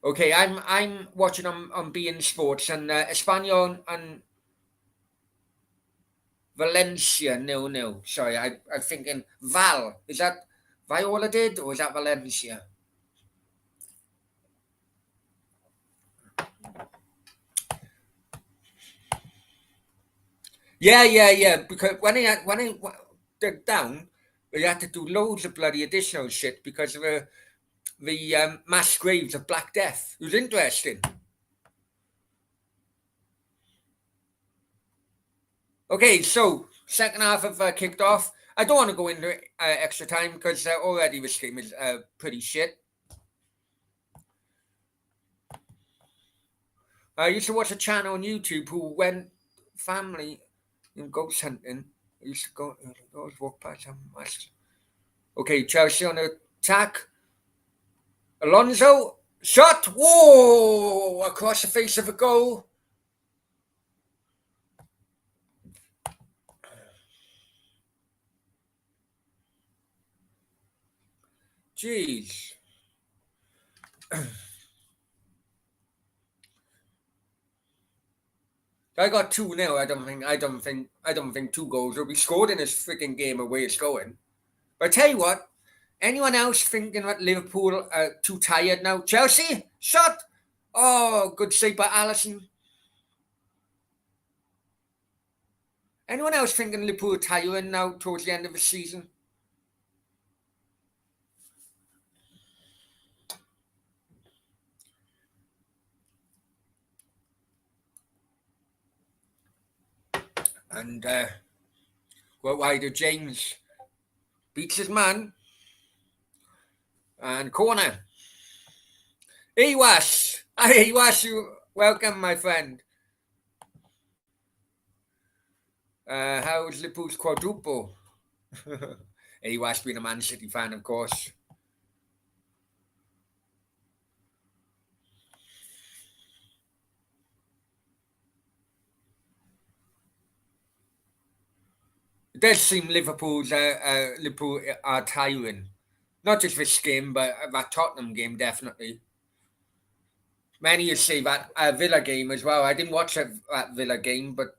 Okay, I'm watching on beIN Sports, and Espanyol and Valencia 0-0. Sorry, I'm thinking Val. Is that Viola did, or is that Valencia? Yeah. Because when I dug down, they had to do loads of bloody additional shit because of the mass graves of Black Death. It was interesting. Okay, so second half have kicked off. I don't want to go into extra time because already this game is pretty shit. I used to watch a channel on YouTube who went family in ghost hunting. I used to go, always walk past them. Okay, Chelsea on attack. Alonso shot. Whoa! Across the face of a goal. Jeez. I got 2-0. I don't think two goals will be scored in this freaking game the way it's going. But I tell you what, anyone else thinking that Liverpool are too tired now? Chelsea shot. Oh, good save by Allison. Anyone else thinking Liverpool are tiring now towards the end of the season? And well, wider James beats his man. And corner. Iwas. Hi, Iwas. Welcome, my friend. How's Liverpool's quadruple? Iwas being a Man City fan, of course. It does seem Liverpool are tiring. Not just this game, but that Tottenham game, definitely. Many will say that Villa game as well. I didn't watch that Villa game, but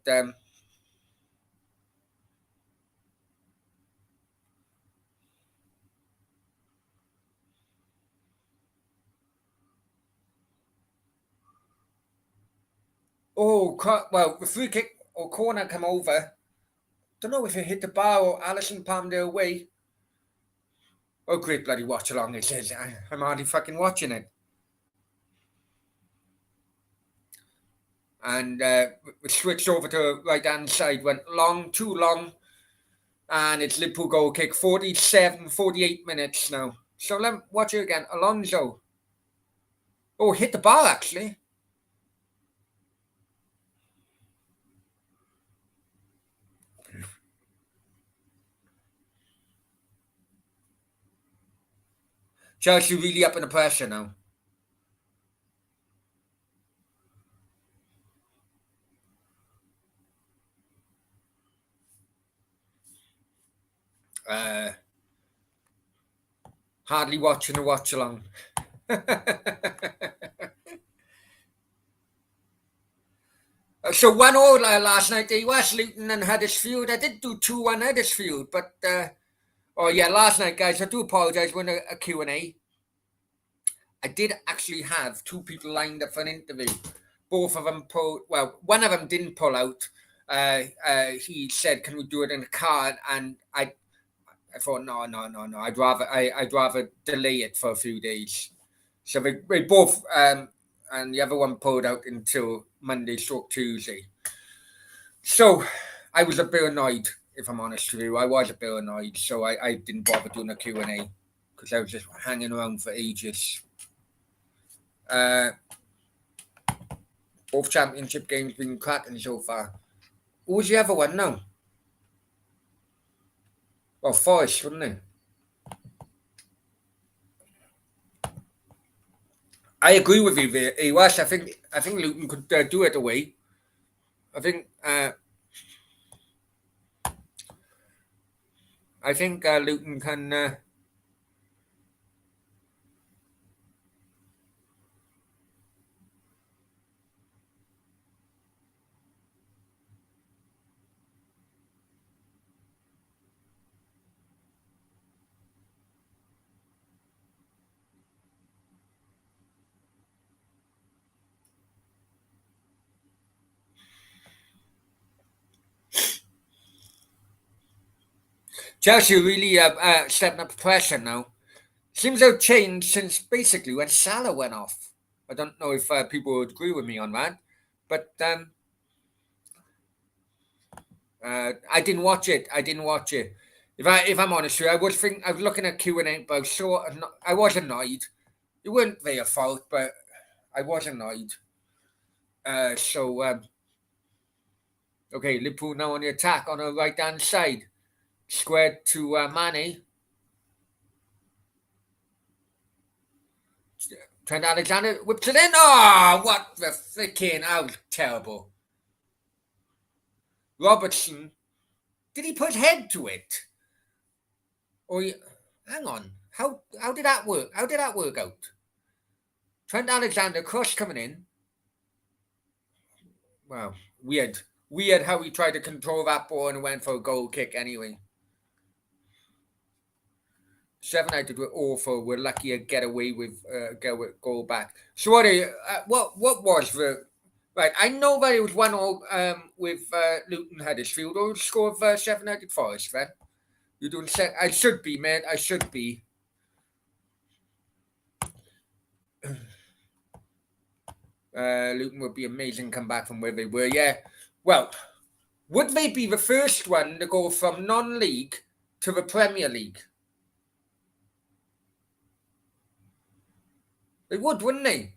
well, the free kick or corner come over. Don't know if it hit the bar or Allison palmed it away. Oh, great bloody watch along it is. I'm hardly fucking watching it. And we switched over to right hand side, went long, too long. And it's Liverpool goal kick, 48 minutes now. So let me watch it again. Alonso. Oh, hit the bar actually. Chelsea really up in the pressure now. Hardly watching a watch along. So 1-1 last night. It was Luton and Huddersfield. I did do 2-1 Huddersfield, but oh yeah, last night, guys. I do apologise. When a Q&A, I did actually have two people lined up for an interview. Both of them pulled. Well, one of them didn't pull out. He said, "Can we do it in a car?" And I thought, no. I'd rather delay it for a few days. So we both and the other one pulled out until Monday, Tuesday. So I was a bit annoyed, if I'm honest with you. I was a bit annoyed, so I didn't bother doing a Q&A because I was just hanging around for ages. Both championship games been cracking so far. Who was the other one now? Well, Forest, wasn't it? I agree with you there, Awas. I think Luton could do it away. I think Luton can. Chelsea really stepping up pressure now. Seems to have changed since basically when Salah went off. I don't know if people would agree with me on that, but I didn't watch it. If I'm honest with you, I was looking at Q&A, but I was annoyed. It wasn't their fault, but I was annoyed. Okay, Liverpool now on the attack on the right hand side, squared to Mane. Trent Alexander whips it in. Oh, what the freaking! How terrible! Robertson, did he put head to it? Or hang on, how did that work? How did that work out? Trent Alexander cross coming in. Wow, weird how he tried to control that ball and went for a goal kick anyway. 7 United were awful. We're lucky to get away with goal back. So what was the right? I know that it was 1-0 with Luton Huddersfield. Or score of 7 United Forest, man. You're doing set. I should be, man. I should be. Luton would be amazing come back from where they were. Yeah. Well, Would they be the first one to go from non-league to the Premier League? They would, wouldn't they?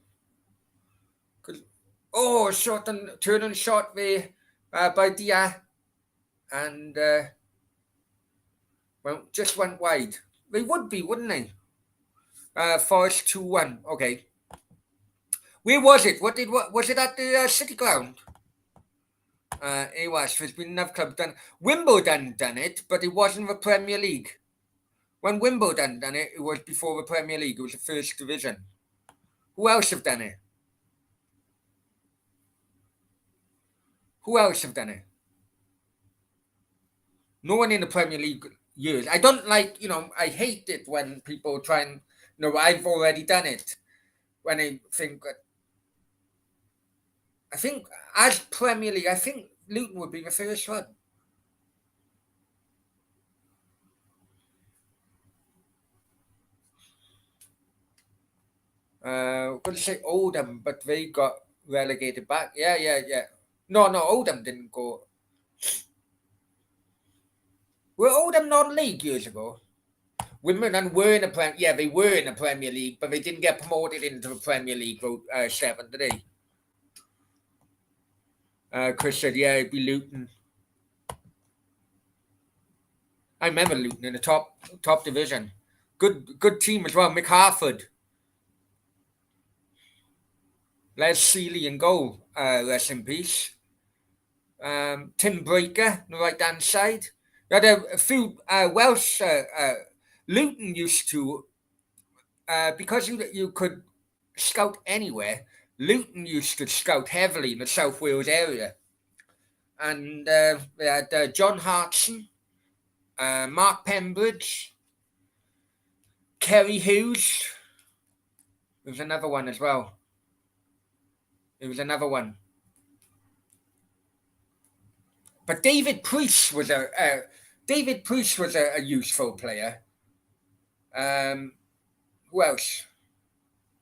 Turn and shot there by Dia, and well, just went wide. They would be, wouldn't they? Forest 2-1. Okay. Where was it? What was it at the City Ground? It was. There's been enough clubs done. Wimbledon done it, but it wasn't the Premier League. When Wimbledon done it, it was before the Premier League. It was the first division. Who else have done it? Who else have done it? No one in the Premier League years. I don't like, I hate it when people try and, I've already done it. When I think as Premier League, I think Luton would be the first one. I'm going to say Oldham, but they got relegated back. Yeah. No, Oldham didn't go. Were Oldham non-league years ago? Wimbledon were in the Premier. Yeah, they were in the Premier League, but they didn't get promoted into the Premier League 7, did they? Chris said, yeah, it'd be Luton. I remember Luton in the top division. Good team as well. McHarford. Les Seeley in goal. Rest in peace. Tim Breaker on the right-hand side. You had a few Welsh. Luton used to, because you could scout anywhere, Luton used to scout heavily in the South Wales area. And they had John Hartson, Mark Pembridge, Kerry Hughes. There was another one as well. But David Priest was a useful player. Who else?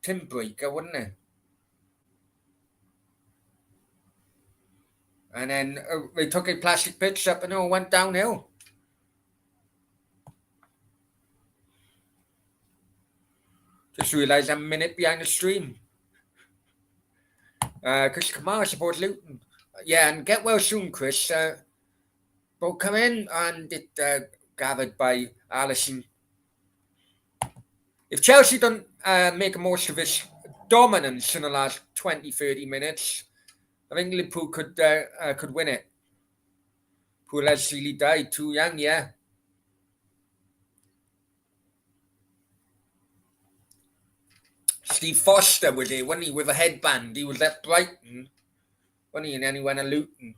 Tim Breaker, wasn't it? And then they took a plastic pitch up and it went downhill. Just realised I'm a minute behind the stream. Chris Kamara supports Luton. Yeah, and get well soon, Chris. But come in and it gathered by Allison. If Chelsea don't make a most of this dominance in the last 20, 30 minutes, I think Liverpool could win it. Poor Leslie died too young, yeah. Steve Foster was there, wasn't he, with a headband? He was at Brighton, wasn't he? And then he went to Luton.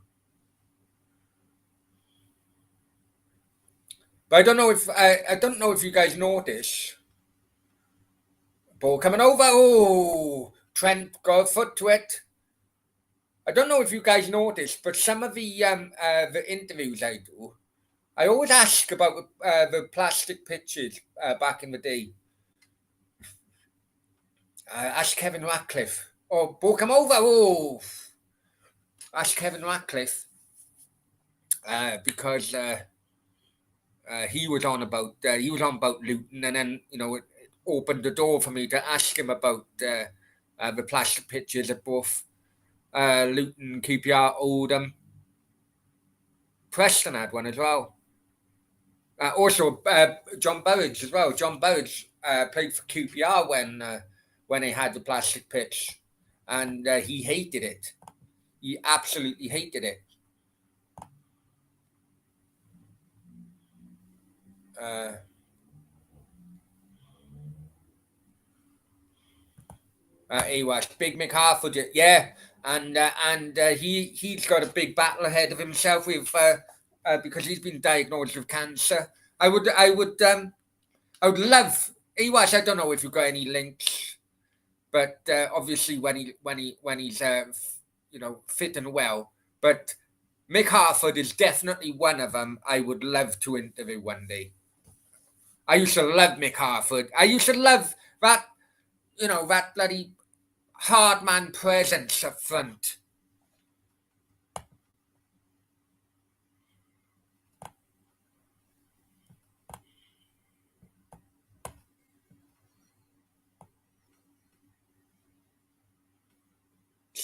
But I don't know if you guys notice. Ball coming over. Oh, Trent got a foot to it. I don't know if you guys noticed, but some of the interviews I do, I always ask about the plastic pitches back in the day. Ask Kevin Ratcliffe. Oh, ball come over. Oh, ask Kevin Ratcliffe because he was on about Luton, and then it opened the door for me to ask him about the plastic pitches at both Luton, QPR, Oldham. Preston had one as well. Also, John Burridge as well. John Burridge played for QPR when they had the plastic pitch, and he hated it. He absolutely hated it. He was Big McHarford, yeah, and he's got a big battle ahead of himself with because he's been diagnosed with cancer. I would love Ewash. I don't know if you've got any links, but obviously when he's fit and well. But Mick Harford is definitely one of them. I would love to interview one day. I used to love Mick Harford. I used to love that, that bloody hard man presence up front.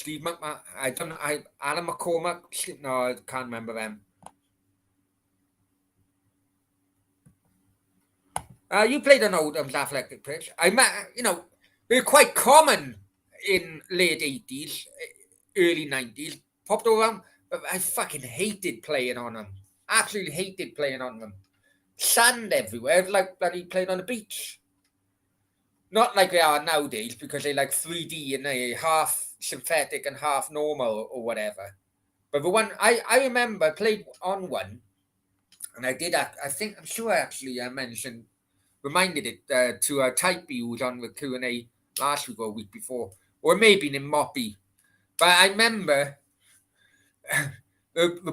Steve McMahon. Alan McCormack. No, I can't remember them. You played on Oldham's athletic pitch. They're quite common in late 80s, early 90s. Popped around, but I fucking hated playing on them. Absolutely hated playing on them. Sand everywhere, like bloody playing on the beach. Not like they are nowadays because they like 3D and they half synthetic and half normal or whatever. But the one I remember I played on one, and I did. I'm sure I actually reminded it to Typey who was on the Q&A last week or a week before, or maybe in Moppy. But I remember the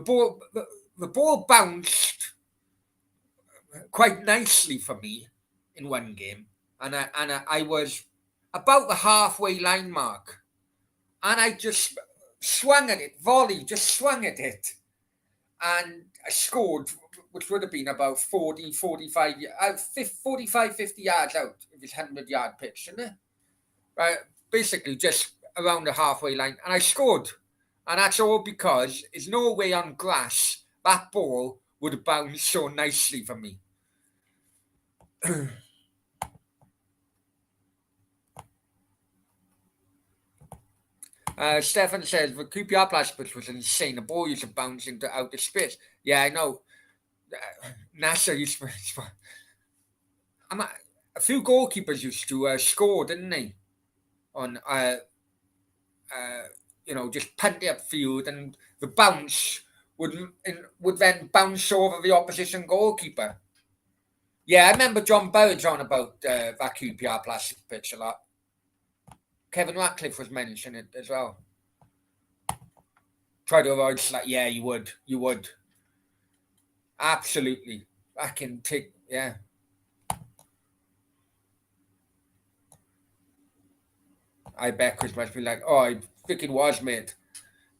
ball bounced quite nicely for me in one game, and I was about the halfway line mark, and I just swung at it, just swung at it, and I scored, which would have been about 40, 45, 45, 50 yards out of his 100-yard pitch, isn't it? Right, basically just around the halfway line, and I scored. And that's all because there's no way on grass that ball would have bounced so nicely for me. Stefan says the QPR blast pitch was insane. The ball used to bounce into outer space. Yeah, I know. NASA used to. A few goalkeepers used to score, didn't they? On just punt it upfield, and the bounce would then bounce over the opposition goalkeeper. Yeah, I remember John Burridge on about that QPR plastic pitch a lot. Kevin Ratcliffe was mentioning it as well. Try to avoid yeah, you would. Absolutely. I can take, yeah. I bet Chris must be like, oh, I think it was, mate.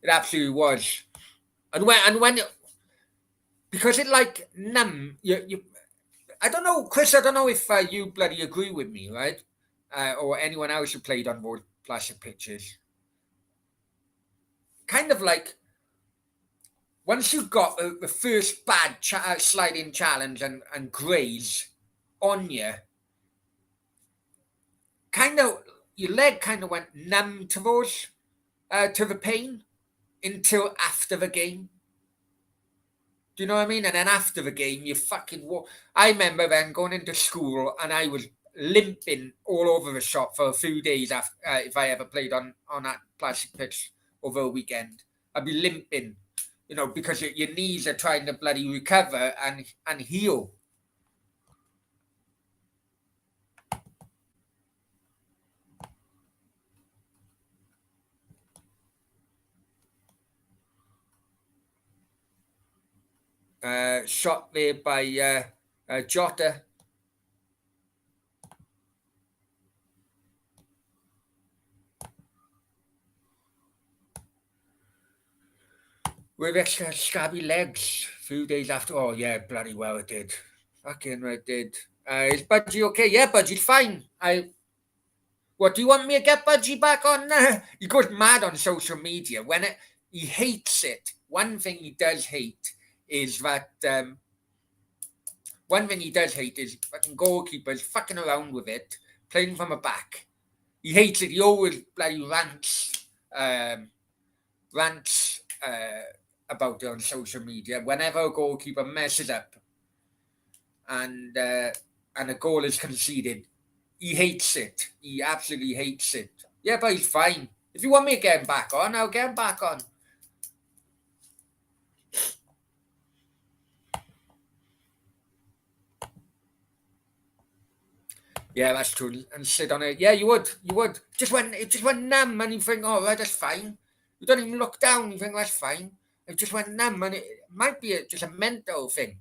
It absolutely was. And when because it like numb, I don't know, Chris, I don't know if you bloody agree with me, right? Or anyone else who played on board plastic pitches. Kind of like, once you've got the first bad sliding challenge and graze on you, kind of, your leg kind of went numb to those, to the pain until after the game. Do you know what I mean? And then after the game, you fucking walk. I remember then going into school and I was limping all over the shop for a few days after, if I ever played on that plastic pitch over a weekend. I'd be limping, because your knees are trying to bloody recover and heal. Shot there by Jota. With extra scabby legs. A few days after. Oh, yeah, bloody well it did. Fucking it did. Is Budgie okay? Yeah, Budgie's fine. What, do you want me to get Budgie back on? He goes mad on social media. He hates it. One thing he does hate is that fucking goalkeepers fucking around with it, playing from a back. He hates it. He always bloody rants about it on social media whenever a goalkeeper messes up and a goal is conceded. He hates it. He absolutely hates it. Yeah, but he's fine. If you want me to get him back on, I'll get him back on. Yeah, that's true. And sit on it. Yeah, you would. It just went numb, and you think, oh, right, that's fine. You don't even look down. You think that's fine. It just went numb, and it might be just a mental thing.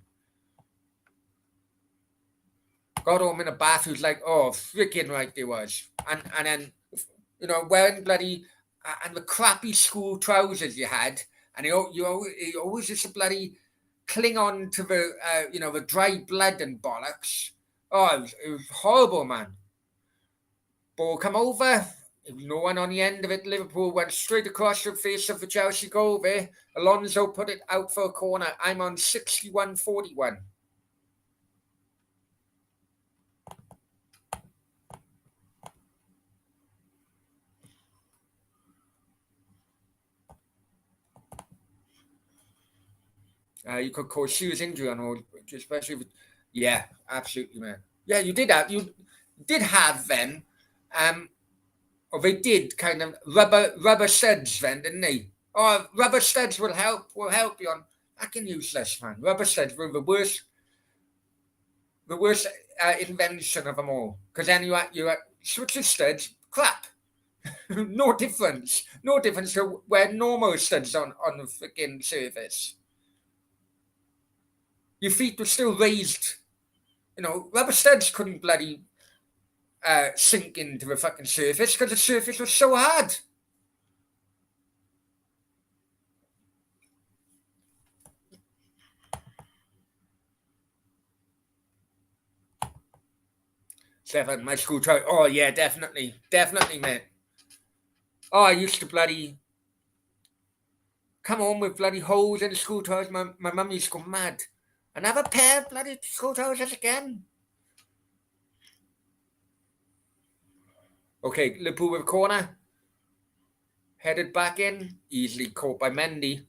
Got home in a bath. He was like, oh, freaking right there was. And then, wearing bloody, and the crappy school trousers you had, and you always just bloody cling on to the, the dry blood and bollocks. Oh, it was horrible, man. Ball come over, No one on the end of it. Liverpool went straight across the face of the Chelsea goal there. Alonso put it out for a corner. I'm on 61-41. You could call serious injury on all, especially with, yeah, absolutely, man. Yeah, you did have then, or they did kind of rubber studs then, didn't they? Oh, rubber studs will help you on. Fucking useless, man. Rubber studs were the worst invention of them all. Because then you switch the studs, crap. No difference. No difference to wear normal studs on the freaking surface. Your feet were still raised. Rubber studs couldn't bloody sink into the fucking surface because the surface was so hard. Seven, my school tried. Oh yeah, definitely, mate. Oh, I used to bloody come home with bloody holes in the school trousers. My mum used to go mad. Another pair of bloody school trousers again. Okay, Liverpool with a corner. Headed back in, easily caught by Mendy.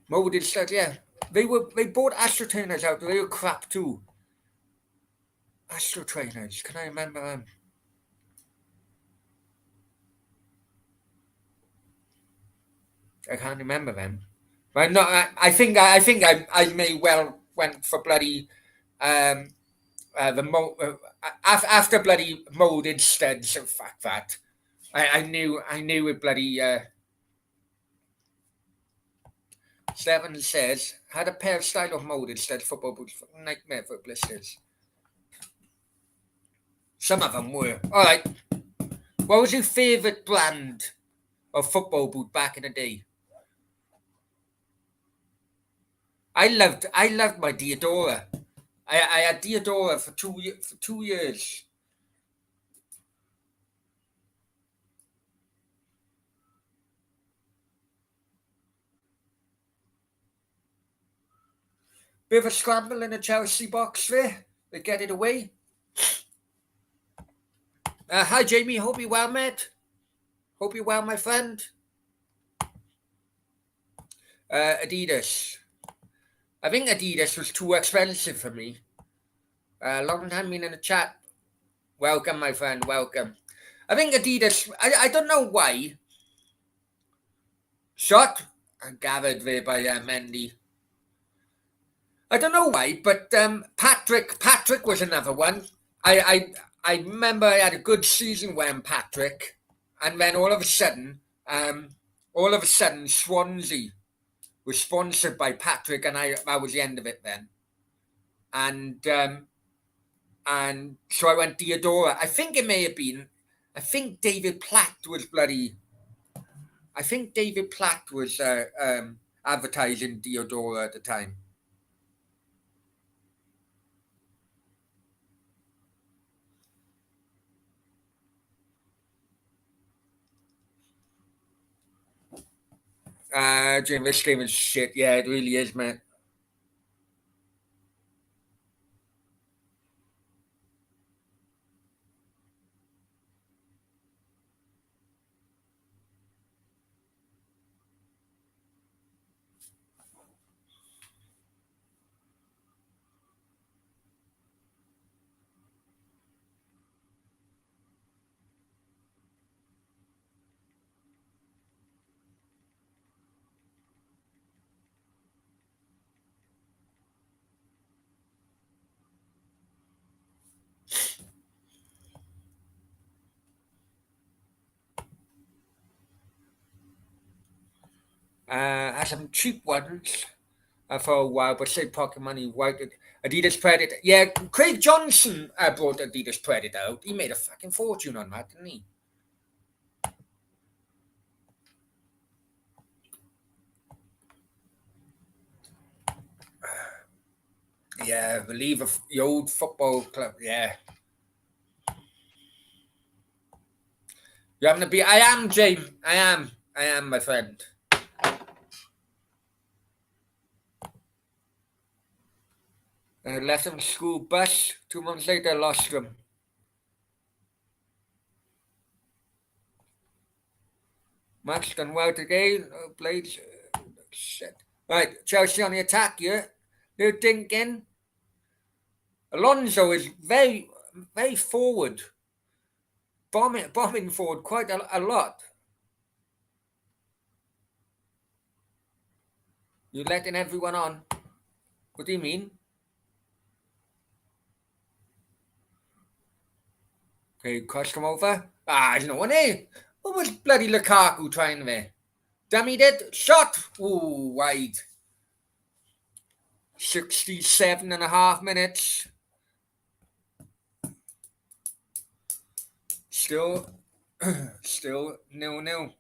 Molded stuff, yeah. They bought Astro trainers out. They were crap too. Astro trainers, can I remember them? I can't remember them. But no, I think I may well went for bloody after bloody molded studs. So fuck that. I knew it bloody. Seven says had a pair of style of molded studs football boots. Nightmare for blisters. Some of them were. All right. What was your favourite brand of football boot back in the day? I loved my Diodora. I had Diodora for 2 years. Bit of a scramble in the Chelsea box there. They get it away. Hi Jamie, hope you're well, mate. Hope you're well, my friend. Adidas. I think Adidas was too expensive for me. Long time been in the chat. Welcome, my friend. Welcome. I think Adidas. I don't know why. Shot and gathered there by Mendy. I don't know why, but Patrick was another one. I remember I had a good season wearing Patrick, and then all of a sudden, Swansea was sponsored by Patrick, and that was the end of it then. And so I went Diodora. I think it may have been. I think David Platt was bloody. I think David Platt was advertising Diodora at the time. Jim, this game is shit. Yeah, it really is, man. Had some cheap ones for a while, but saved pocket money. White Adidas Predator. Yeah, Craig Johnson brought Adidas Predator out. He made a fucking fortune on that, didn't he? Yeah, believe the old football club. Yeah. You're having a beer. I am, James. I am. I am, my friend. I left him school bus. 2 months later, I lost him. Max done well today. Blades. Shit. Right, Chelsea on the attack here. They're thinking. Alonso is very, very forward. Bombing forward quite a lot. You're letting everyone on. What do you mean? Okay, crossed him over. There's no one here. What was bloody Lukaku trying there? Dummy did. Shot. Ooh, wide. 67 and a half minutes. Still, still 0-0.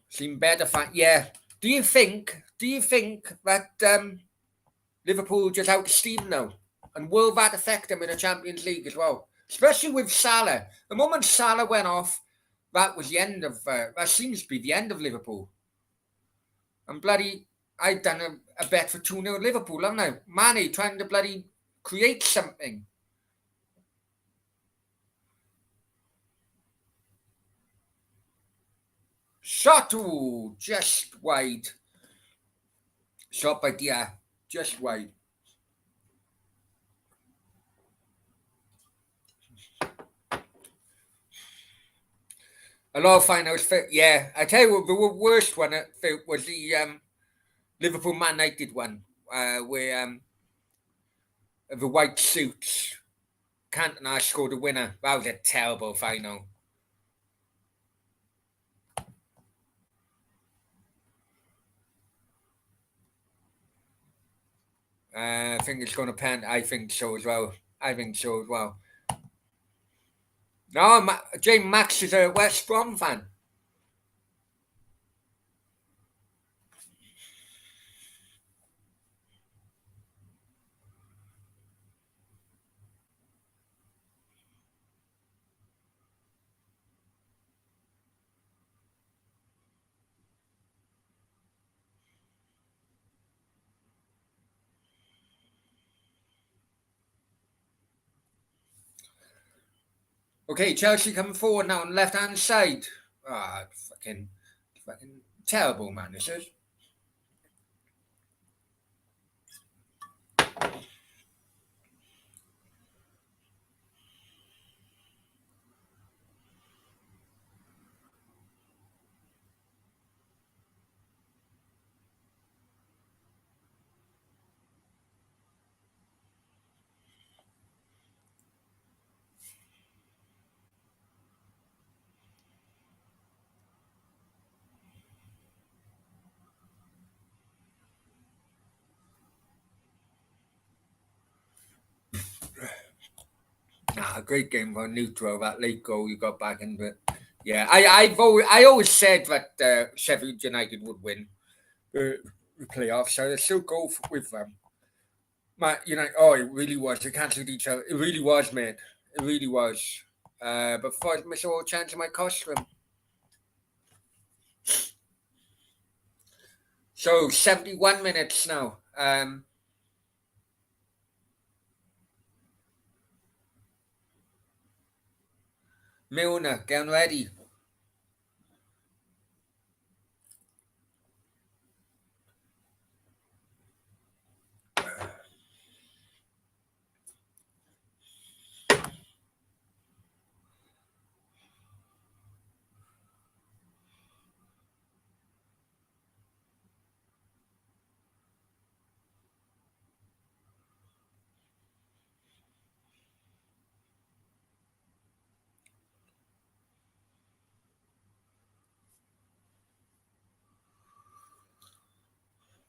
Seem better. Yeah. Do you think that Liverpool just out steam now? And will that affect them in the Champions League as well? Especially with Salah. The moment Salah went off, that was the end of. That seems to be the end of Liverpool. And bloody, I've done a bet for 2-0 Liverpool, haven't I? Mane trying to bloody create something. Shot, ooh, just wide. Shot by Dia, just wide. A lot of finals. Yeah, I tell you what, the worst one was the Liverpool Man United one, where the white suits. Cantona scored the winner. That was a terrible final. I think it's going to pen. I think so as well. No, James Max is a West Brom fan. Okay, Chelsea coming forward now on the left hand side. Fucking terrible, man. This is. A great game for neutral. That late goal you got back in, but yeah, I always said that Sheffield United would win the playoffs, so they still go with them. Oh, it really was. They cancelled each other. It really was, man. It really was. But first, miss all chance of my cost them. So 71 minutes now. Milner getting ready.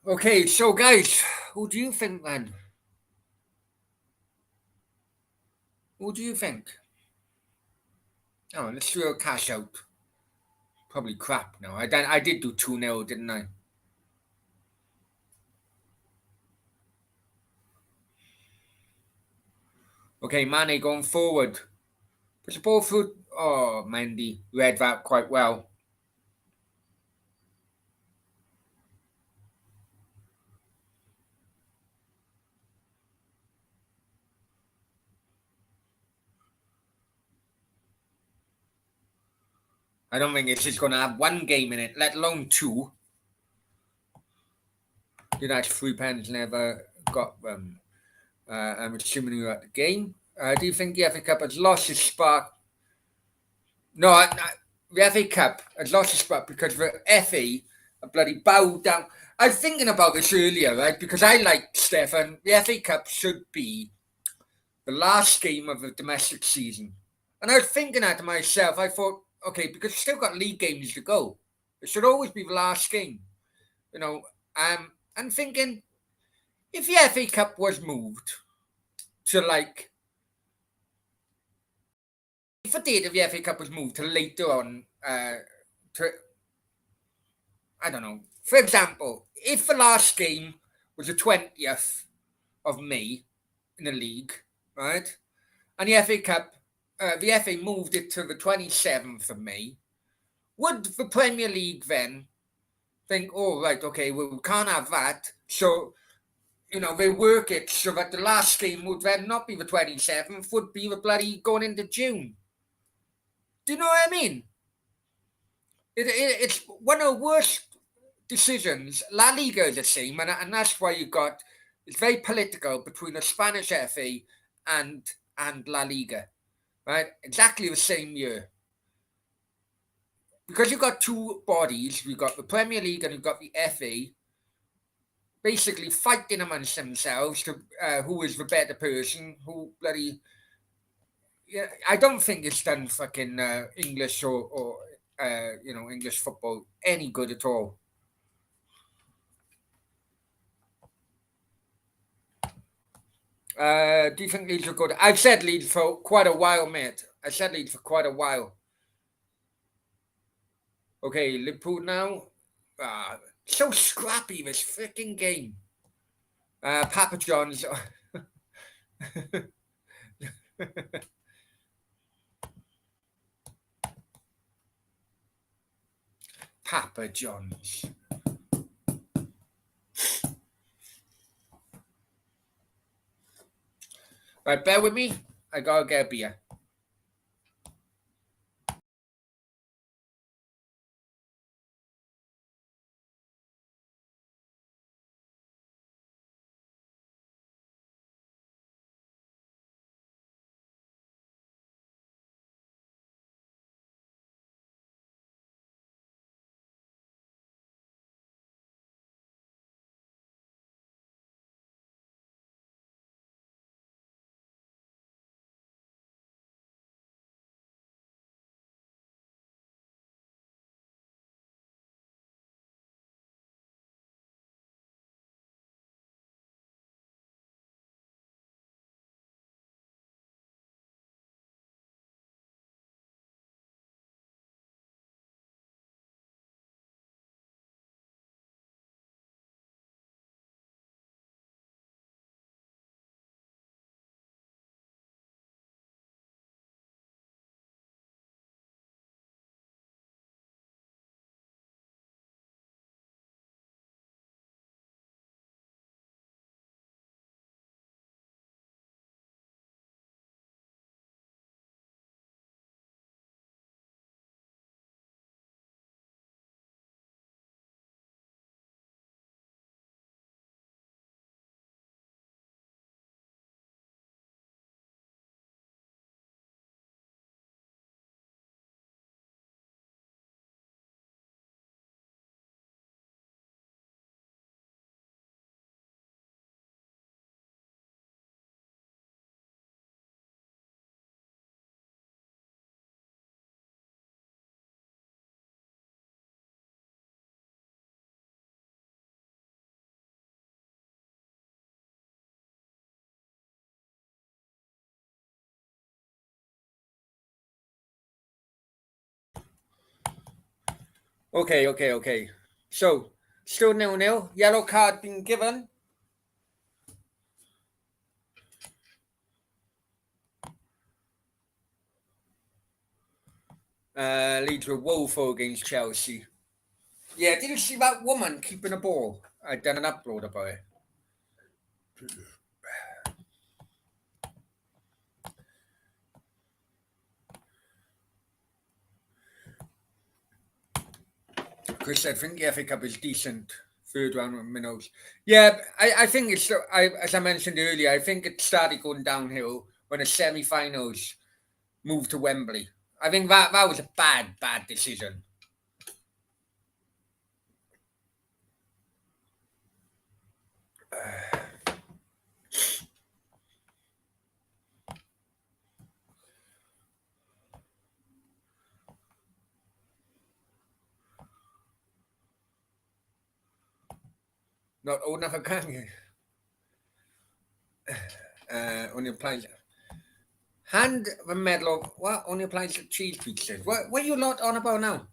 Okay, so guys, who do you think then? Who do you think? Oh, let's do a cash out. Probably crap. No, I did do 2-0, didn't I? Okay, Mane going forward. Push the ball through. Oh, Mendy read that quite well. I don't think it's just going to have one game in it, let alone two. Did actually 3 pens never got them. I'm assuming you were at the game. Do you think the FA Cup has lost its spark? No, the FA Cup has lost its spark because the FA are bloody bowed down. I was thinking about this earlier, right? Because I like Stefan. The FA Cup should be the last game of the domestic season. And I was thinking that to myself. I thought, okay, because we've still got league games to go. It should always be the last game. You know, I'm thinking if the FA Cup was moved to like, if the date of the FA Cup was moved to later on, to, I don't know, for example, if the last game was the 20th of May in the league, right, and the FA Cup, the FA moved it to the 27th of May, would the Premier League then think, oh, right, okay, well, we can't have that, so they work it so that the last game would then not be the 27th, would be the bloody going into June. Do you know what I mean? It's one of the worst decisions. La Liga is the same, and that's why you got it's very political between the Spanish FA and La Liga, right? Exactly the same year. Because you've got two bodies, you've got the Premier League and you've got the FA, basically fighting amongst themselves to who is the better person, who bloody yeah, I don't think it's done fucking English or English football any good at all. Do you think Leeds are good? I've said Leeds for quite a while, mate. I said Leeds for quite a while. Okay, Liverpool now. So scrappy this freaking game. Papa John's. Papa John's. Right, bear with me. I gotta get a beer. Okay. So, still 0-0. Yellow card being given. Leeds were woeful against Chelsea. Yeah, did you see that woman keeping a ball? I done an upload about it. Chris, I think the FA Cup is decent. Third round with minnows. Yeah, I think it's, as I mentioned earlier, I think it started going downhill when the semi-finals moved to Wembley. I think that was a bad decision. Not old enough, can you? Only applies. Hand the medal of what? Only applies to cheese pizzas. What are you lot on about now?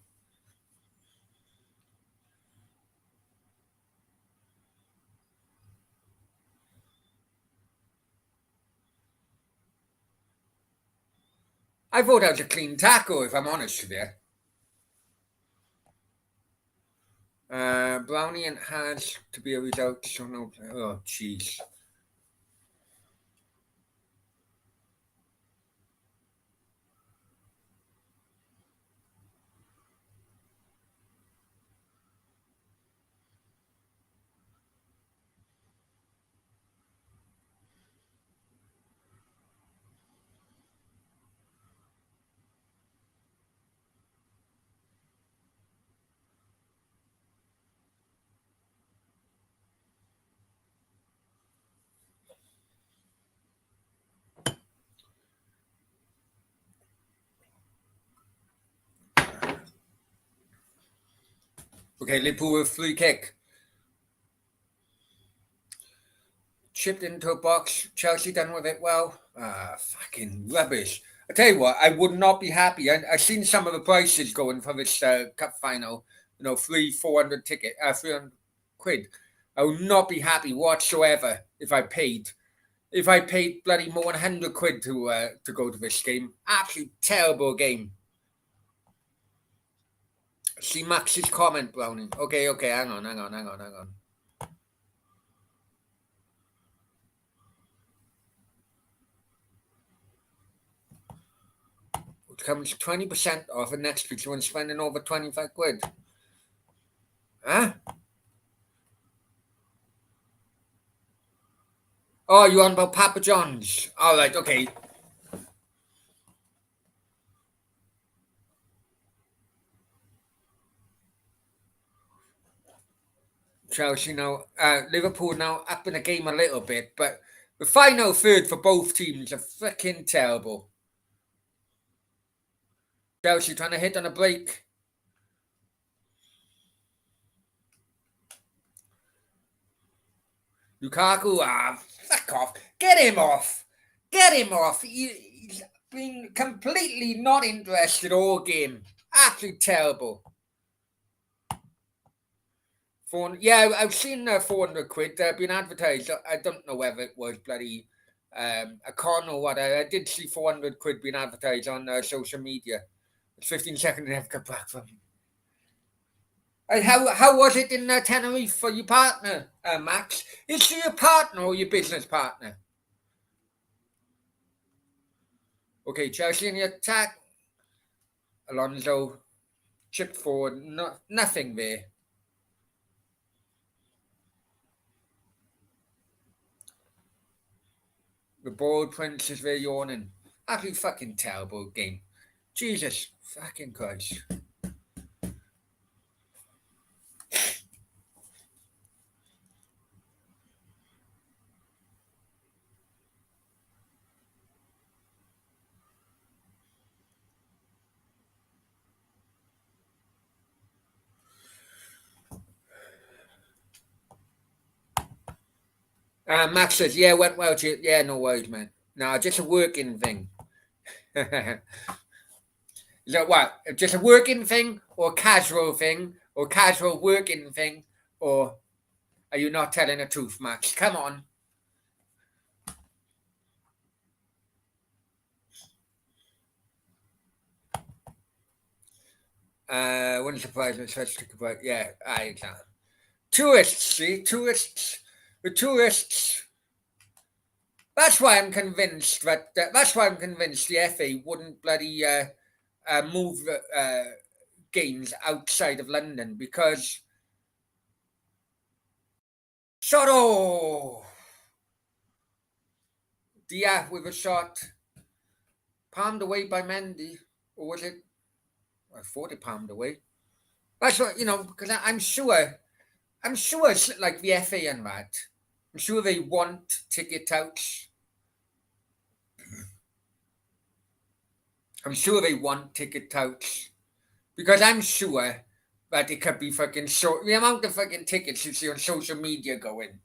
I thought that was a clean tackle, if I'm honest with you. Brownie and has to be a result. So no. Oh, jeez. Okay, Liverpool with free kick. Chipped into a box. Chelsea done with it well. Fucking rubbish. I tell you what, I would not be happy. I've seen some of the prices going for this cup final. 400 ticket, 300 quid. I would not be happy whatsoever if I paid bloody more than 100 quid to go to this game. Absolutely terrible game. See Max's comment, Brownie. Okay, hang on. It comes 20% off and next week when spending over 25 quid. Huh? Oh, you on about Papa John's? All right, okay. Chelsea now, Liverpool now up in the game a little bit, but the final third for both teams are freaking terrible. Chelsea trying to hit on a break. Lukaku, fuck off. Get him off. He's been completely not interested all game. Absolutely terrible. Yeah, I've seen 400 quid being advertised. I don't know whether it was bloody a con or what. I did see 400 quid being advertised on social media. It's 15 seconds and I've got back from you. How was it in Tenerife for your partner, Max? Is she your partner or your business partner? Okay, Chelsea in the attack. Alonso chipped forward. Nothing there. The ball prince is there yawning. Absolutely fucking terrible game. Jesus fucking Christ. Max says, yeah, went well. Yeah, no worries, man. No, just a working thing. Is that what? Just a working thing or a casual thing or casual working thing? Or are you not telling the truth, Max? Come on. Wouldn't surprise me. Such to about. Yeah, I can. Tourists, see? Tourists. The tourists. That's why I'm convinced that. That's why I'm convinced the FA wouldn't bloody move games outside of London because. Soto! Dia with a shot palmed away by Mendy. Or was it? I thought it palmed away. That's what, because I'm sure it's like the FA and that. I'm sure they want ticket outs. I'm sure they want ticket outs. Because I'm sure that it could be fucking short. The amount of fucking tickets you see on social media going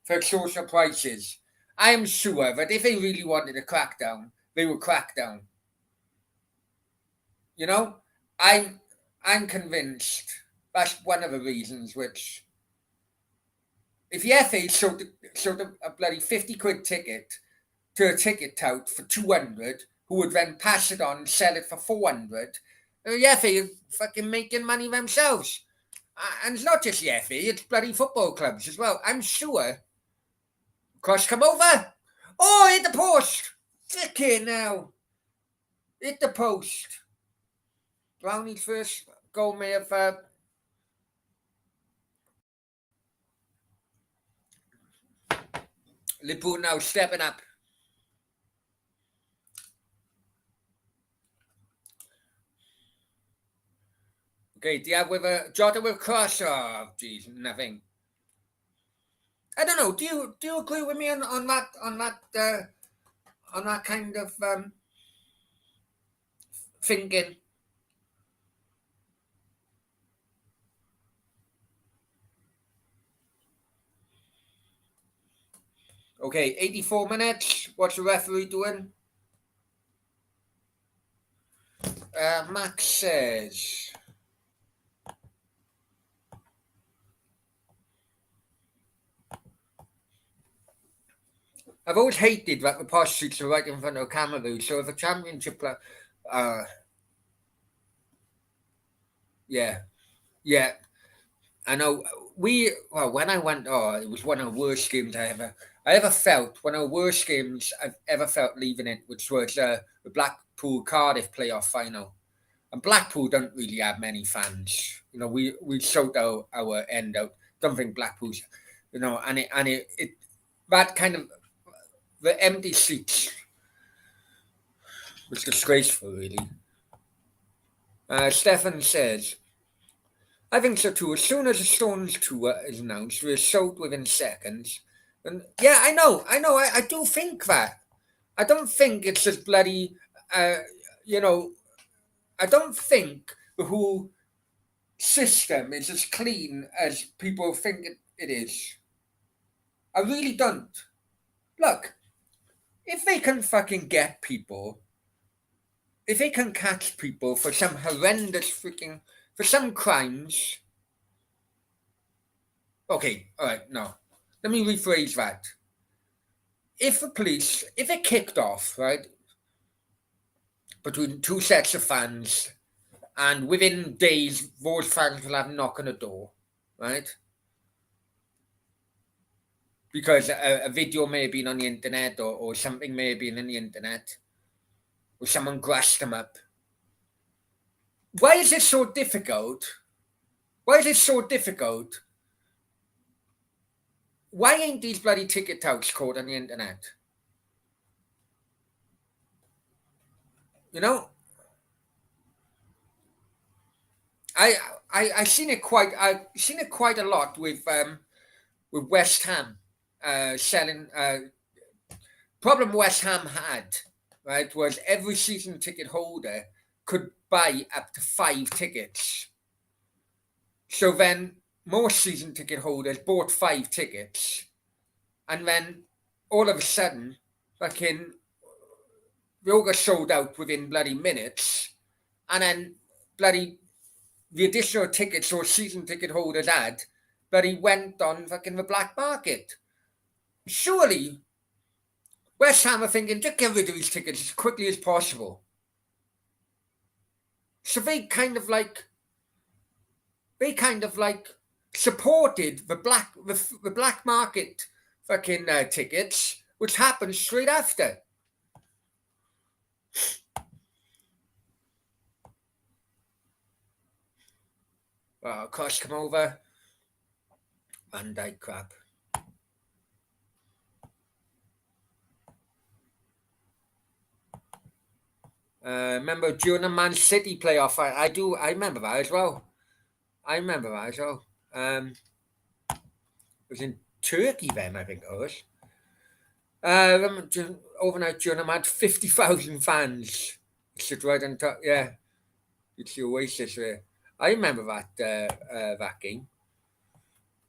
for social prices. I am sure that if they really wanted a crackdown, they would crack down. You know? I'm convinced that's one of the reasons which if the FA sold a bloody 50 quid ticket to a ticket tout for 200, who would then pass it on and sell it for 400, the FA are fucking making money themselves. And it's not just the FA, it's bloody football clubs as well. I'm sure. Cross come over. Oh, hit the post. Fucking now. Hit the post. Brownie's first goal may have. Liverpool now stepping up. Okay, do you have with a Jota with cross? Oh, geez, nothing. I don't know. Do you agree with me on that kind of thinking? Okay, 84 minutes. What's the referee doing? Max says. I've always hated that the post seats are right in front of the camera, so if a championship player. Yeah. I know when I went, it was one of the worst games I ever felt. One of the worst games I've ever felt leaving it, which was the Blackpool Cardiff playoff final. And Blackpool don't really have many fans. We sold our end out. Don't think Blackpool's, and it that kind of the empty seats was disgraceful, really. Stefan says, I think so too. As soon as the Stones tour is announced, we're sold within seconds. And yeah, I know. I do think that. I don't think it's as bloody, I don't think the whole system is as clean as people think it is. I really don't. Look, if they can fucking get people, if they can catch people for some horrendous for some crimes. Okay, all right, no. Let me rephrase that. If it kicked off, right, between two sets of fans, and within days, those fans will have a knock on the door, right? Because a video may have been on the internet or something may have been on the internet, or someone grassed them up. Why is it so difficult? Why ain't these bloody ticket touts caught on the internet? I've seen it quite a lot with West Ham selling. Problem West Ham had, right, was every season ticket holder could buy up to 5 tickets. So then more season ticket holders bought 5 tickets, and then all of a sudden, fucking, they all got sold out within bloody minutes, and then bloody the additional tickets or season ticket holders had, bloody went on fucking the black market. Surely, West Ham are thinking, just get rid of these tickets as quickly as possible. So they kind of like supported the black market fucking tickets, which happened straight after. Cross come over. Van Dijk crap. Remember during the Man City playoff? I remember that as well. It was in Turkey then, I think it was. Overnight during I had 50,000 fans. Sit right on top. Yeah, it's the Oasis there. I remember that game.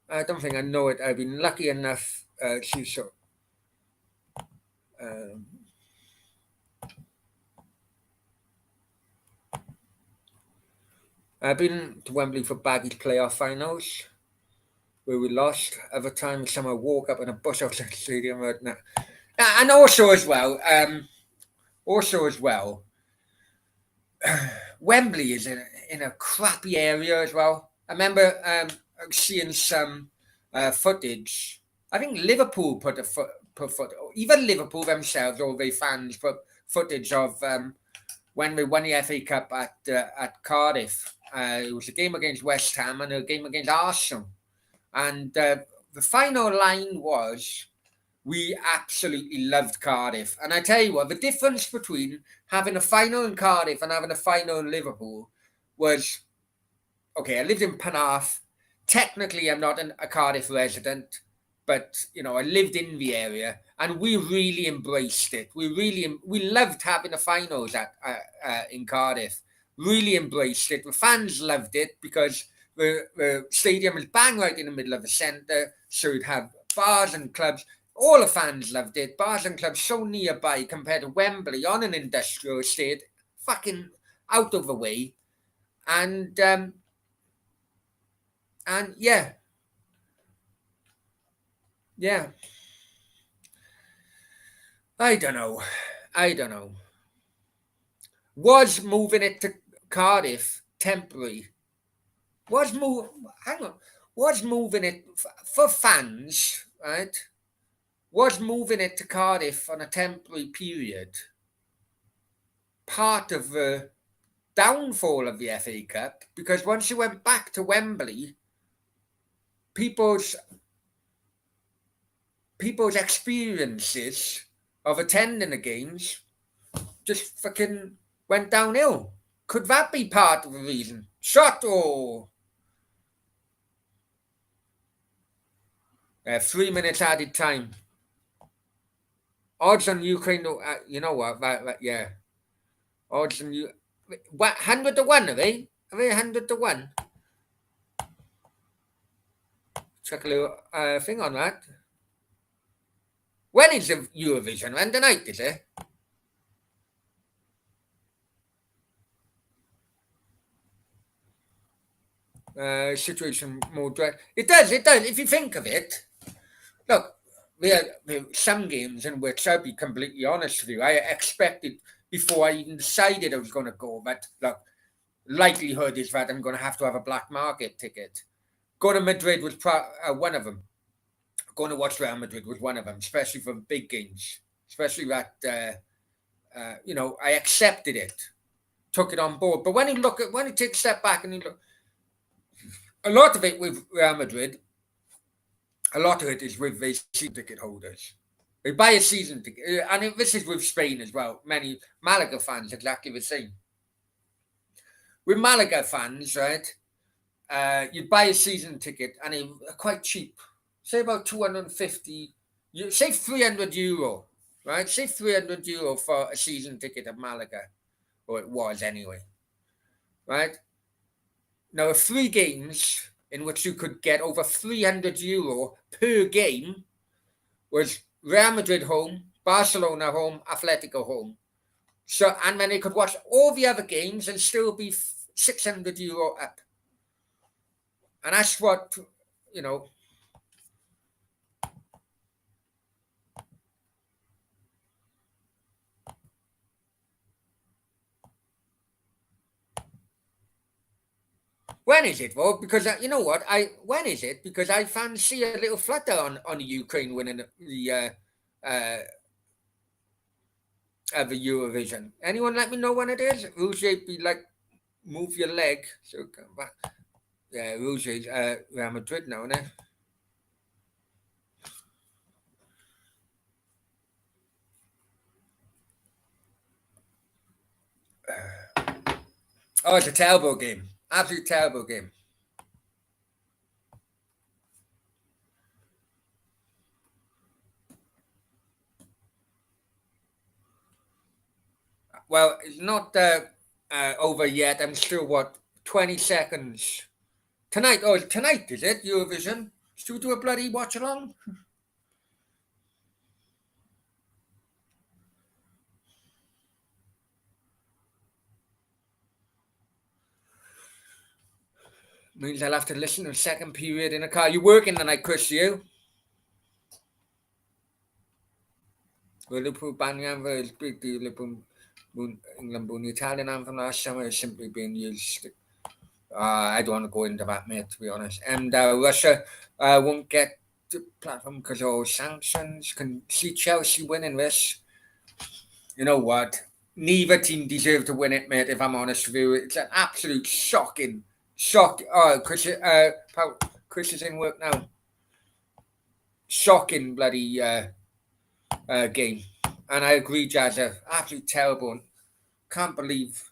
I don't think I know it. I've been lucky enough to so. I've been to Wembley for Baggies playoff finals, where we lost. Other times, someone woke up in a bus outside the stadium. And also as well, Wembley is in a crappy area as well. I remember seeing some footage. I think Liverpool put even Liverpool themselves or their fans put footage of when we won the FA Cup at Cardiff. It was a game against West Ham and a game against Arsenal, and the final line was, "We absolutely loved Cardiff." And I tell you what, the difference between having a final in Cardiff and having a final in Liverpool was, okay, I lived in Penarth. Technically, I'm not a Cardiff resident, but, I lived in the area and we really embraced it. We loved having the finals in Cardiff. Really embraced it. The fans loved it because the stadium is bang right in the middle of the centre, so you'd have bars and clubs. All the fans loved it. Bars and clubs so nearby compared to Wembley on an industrial estate, fucking out of the way. And yeah. I don't know. Was moving it to Cardiff temporary? Was moving it for fans, right? Was moving it to Cardiff on a temporary period part of the downfall of the FA Cup? Because once you went back to Wembley, people's experiences of attending the games just fucking went downhill. Could that be part of the reason? Shot or 3 minutes added time. Odds on Ukraine, you know what? Yeah. Odds on you. What, 100 to 1, are they? Are they 100 to 1? Check a little thing on that. When is the Eurovision? When tonight, is it? Situation more dry. It does. If you think of it, look, there are some games in which, I'll be completely honest with you, I expected before I even decided I was going to go, but look, likelihood is that I'm going to have a black market ticket. Going to Madrid was one of them. Going to watch Real Madrid was one of them, especially for big games. Especially that, I accepted it, took it on board. But when you take a step back and you look, a lot of it with Real Madrid, a lot of it is with the season ticket holders. They buy a season ticket, and this is with Spain as well. Many Malaga fans exactly the same. With Malaga fans, right, you'd buy a season ticket and they're quite cheap. Say about 250, say €300, right? Say €300 for a season ticket at Malaga, or it was anyway, right? Now, 3 games in which you could get over €300 per game was Real Madrid home, Barcelona home, Atletico home. So, and then they could watch all the other games and still be €600 up. And that's what, you know, when is it, though? Because you know what? When is it? Because I fancy a little flutter on the Ukraine winning the Eurovision. Anyone let me know when it is? Rouge be like, move your leg. So come back. Yeah, Rouge is Real Madrid now, isn't it? Oh, it's a terrible game. Absolute terrible game. Well, it's not over yet. I'm still, what, 20 seconds. Tonight, oh, tonight, is it? Eurovision? Should we do a bloody watch along? Means I'll have to listen to the second period in a car. You working tonight, Chris, you? Liverpool banning anthem is big deal. Liverpool, England, the Italian anthem last summer is simply being used. I don't want to go into that, mate, to be honest. And Russia won't get the platform because of sanctions. Can see Chelsea winning this. You know what? Neither team deserve to win it, mate, if I'm honest with you. It's an absolute shock. Oh, Chris is in work now. Shocking bloody game. And I agree, Jazza. Absolutely terrible. Can't believe.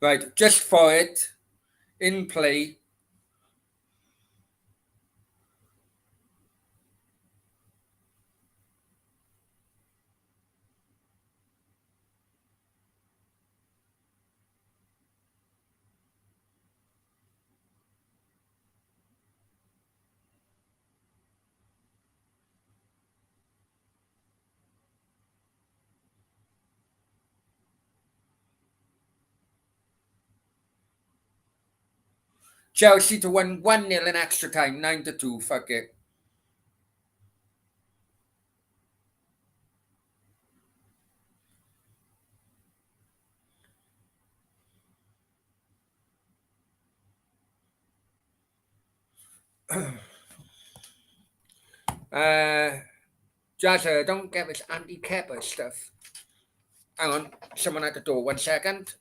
Right, just for it, in play. Chelsea to win 1-0 in extra time, 9-2. Fuck it. uh, Jazza, don't get this anti-Kepper stuff. Hang on, someone at the door. 1 second.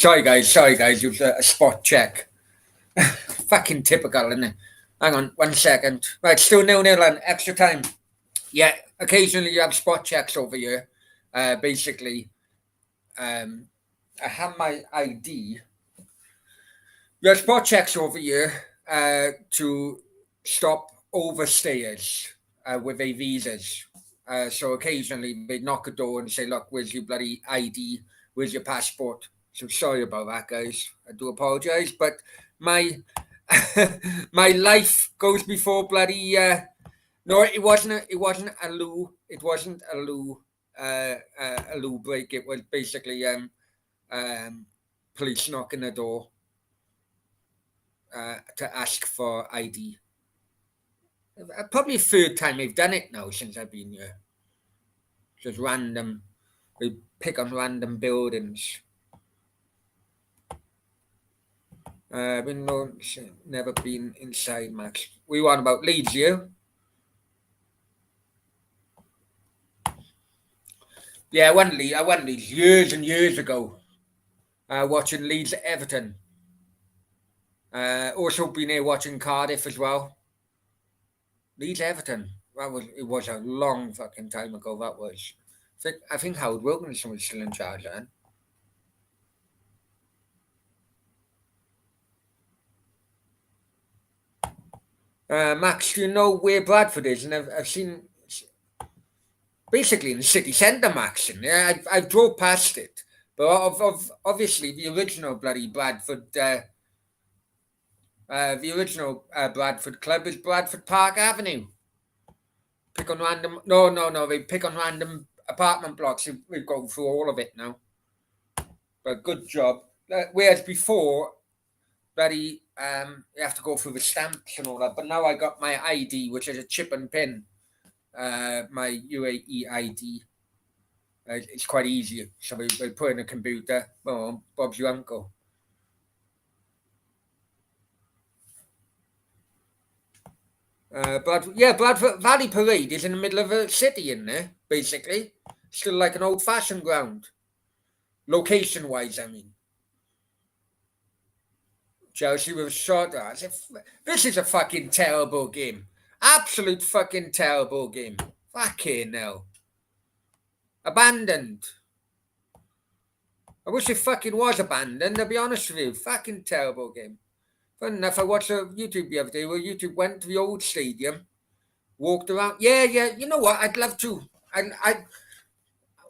Sorry, guys. It was a spot check. Fucking typical, isn't it? Hang on, 1 second. Right, still 0-0 and extra time. Yeah, occasionally you have spot checks over here. Basically, I have my ID. You have spot checks over here to stop overstayers with their visas. So occasionally they knock a door and say, "Look, where's your bloody ID? Where's your passport?" So sorry about that, guys. I do apologise, but my my life goes before bloody. No, it wasn't. It wasn't a loo. It wasn't a loo. A loo break. It was basically police knocking the door to ask for ID. Probably third time they've done it now since I've been here. Just random. They pick on random buildings. Never been inside, Max. We want about Leeds, you? Yeah, I won Leeds years and years ago. Watching Leeds at Everton. Also been here watching Cardiff as well. Leeds Everton. It was a long fucking time ago. That was. I think Howard Wilkinson was still in charge then. Max, do you know where Bradford is? And I've seen basically in the city centre, Max. And yeah, I've drove past it, but obviously the original bloody Bradford, the original Bradford club is Bradford Park Avenue. Pick on random. No. They pick on random apartment blocks. We've gone through all of it now. But good job. Whereas before, bloody, you have to go through the stamps and all that. But now I got my ID, which is a chip and pin. My UAE ID. It's quite easy. So we put in a computer. Oh, Bob's your uncle. Bradford Valley Parade is in the middle of a city in there, basically. Still like an old-fashioned ground. Location-wise, I mean. Chelsea with a shot. This is a fucking terrible game. Absolute fucking terrible game. Fucking hell. Abandoned. I wish it fucking was abandoned, to be honest with you. Fucking terrible game. Fun enough, I watched a YouTube the other day where YouTube went to the old stadium, walked around. Yeah, you know what? I'd love to.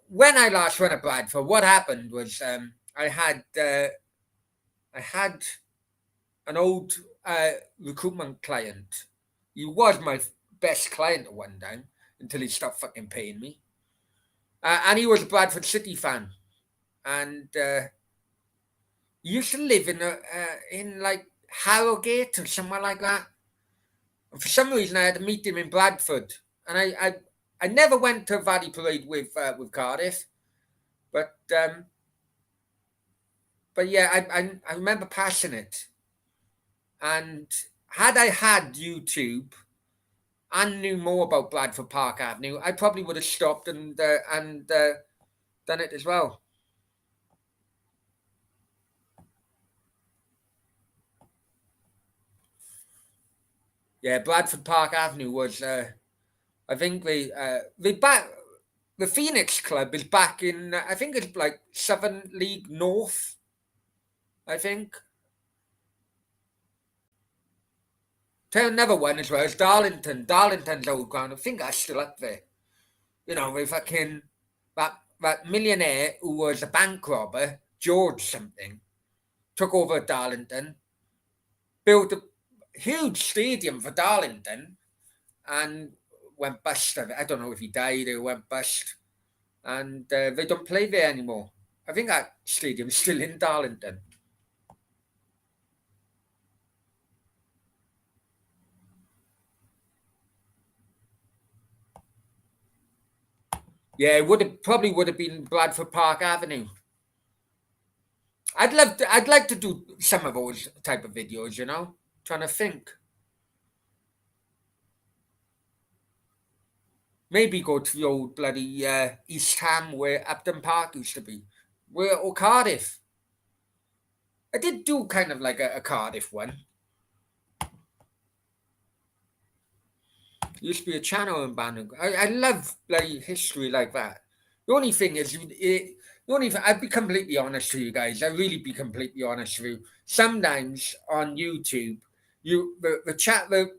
When I last went to Bradford, what happened was I had an old recruitment client. He was my best client at one time until he stopped fucking paying me. And he was a Bradford City fan. And he used to live in like Harrogate or somewhere like that. And for some reason, I had to meet him in Bradford. And I never went to Valley Parade with Cardiff. But yeah, I remember passing it. And had I had YouTube and knew more about Bradford Park Avenue, I probably would have stopped and done it as well. Yeah, Bradford Park Avenue was. I think the Phoenix Club is back in. I think it's like Southern League North. I think. Tell another one as well is Darlington. Darlington's old ground. I think that's still up there. You know, with fucking that millionaire who was a bank robber, George something, took over Darlington, built a huge stadium for Darlington, and went bust. I don't know if he died or went bust, and they don't play there anymore. I think that stadium's still in Darlington. Yeah, it probably would have been Bradford Park Avenue. I'd like to do some of those type of videos, you know. Trying to think. Maybe go to the old bloody East Ham where Upton Park used to be. Or Cardiff. I did do kind of like a Cardiff one. Used to be a channel in Bannon. I love bloody history like that. The only thing is, the only thing, I'd be completely honest with you guys. I really be completely honest with you. Sometimes on YouTube, the chat the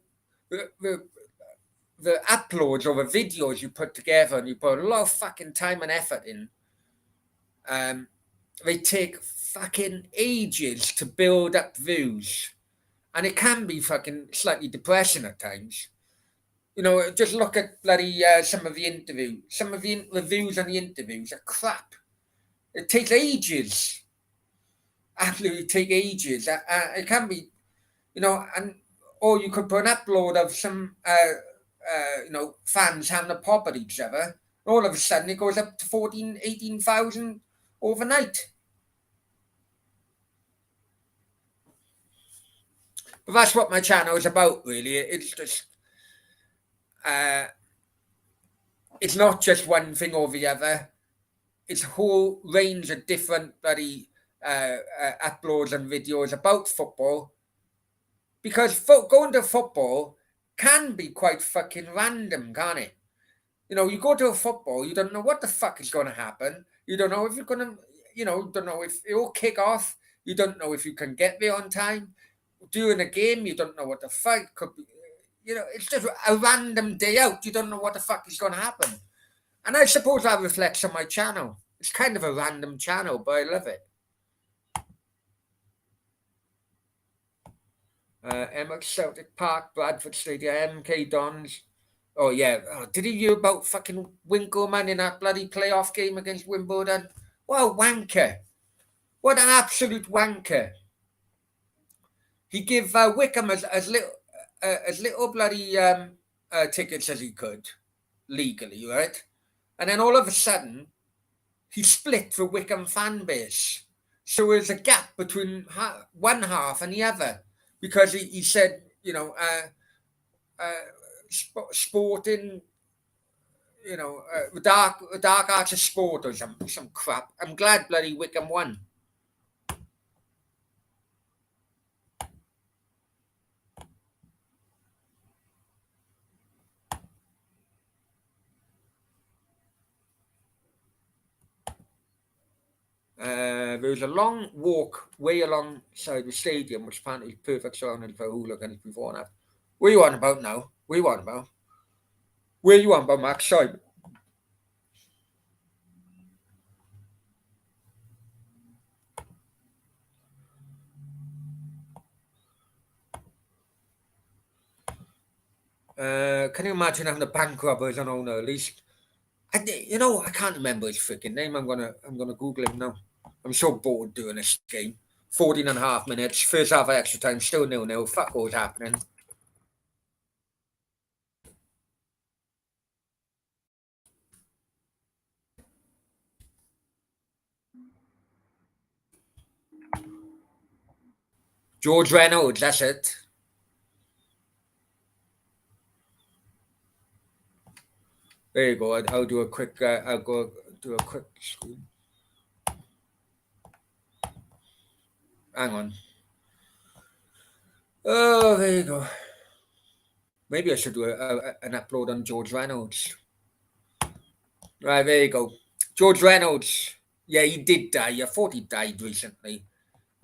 the uploads or the videos you put together and you put a lot of fucking time and effort in, they take fucking ages to build up views. And it can be fucking slightly depressing at times. You know, just look at bloody some of the interviews. Some of the reviews on the interviews are crap. It takes ages. Absolutely take ages. It can be, you know, and or you could put an upload of some, fans having a pop at each other. All of a sudden, it goes up to 14, 18,000 overnight. But that's what my channel is about, really. It's just, it's not just one thing or the other. It's a whole range of different bloody uploads and videos about football. Because going to football can be quite fucking random, can't it? You know, you go to a football, you don't know what the fuck is going to happen. You don't know if you're going to, don't know if it will kick off. You don't know if you can get there on time. During a game, you don't know what the fuck could be. You know, it's just a random day out. You don't know what the fuck is going to happen. And I suppose that reflects on my channel. It's kind of a random channel, but I love it. Emirates Celtic Park, Bradford Stadium, MK Dons. Oh, yeah. Oh, did you hear about fucking Winkleman in that bloody playoff game against Wimbledon? What a wanker. What an absolute wanker. He gave Wickham as little bloody tickets as he could, legally, right? And then all of a sudden, he split the Wickham fan base. So there's a gap between one half and the other. Because he said, sporting, the dark arts of sport or some crap. I'm glad bloody Wickham won. There was a long walk way alongside the stadium, which apparently is perfect surrounding for hooligans before and after. What are you on about now? What are you on about? Where are you on about, Max? Sorry. Can you imagine having a bank robber as an owner? At least, I can't remember his freaking name. I'm gonna Google him now. I'm so bored doing this game. 14 and a half minutes. First half of extra time, still 0-0. Fuck all's happening. George Reynolds, that's it. There you go. I'll do a quick. I'll go do a quick screen. Hang on. Oh, there you go. Maybe I should do an upload on George Reynolds. Right, there you go. George Reynolds. Yeah, he did die. I thought he died recently.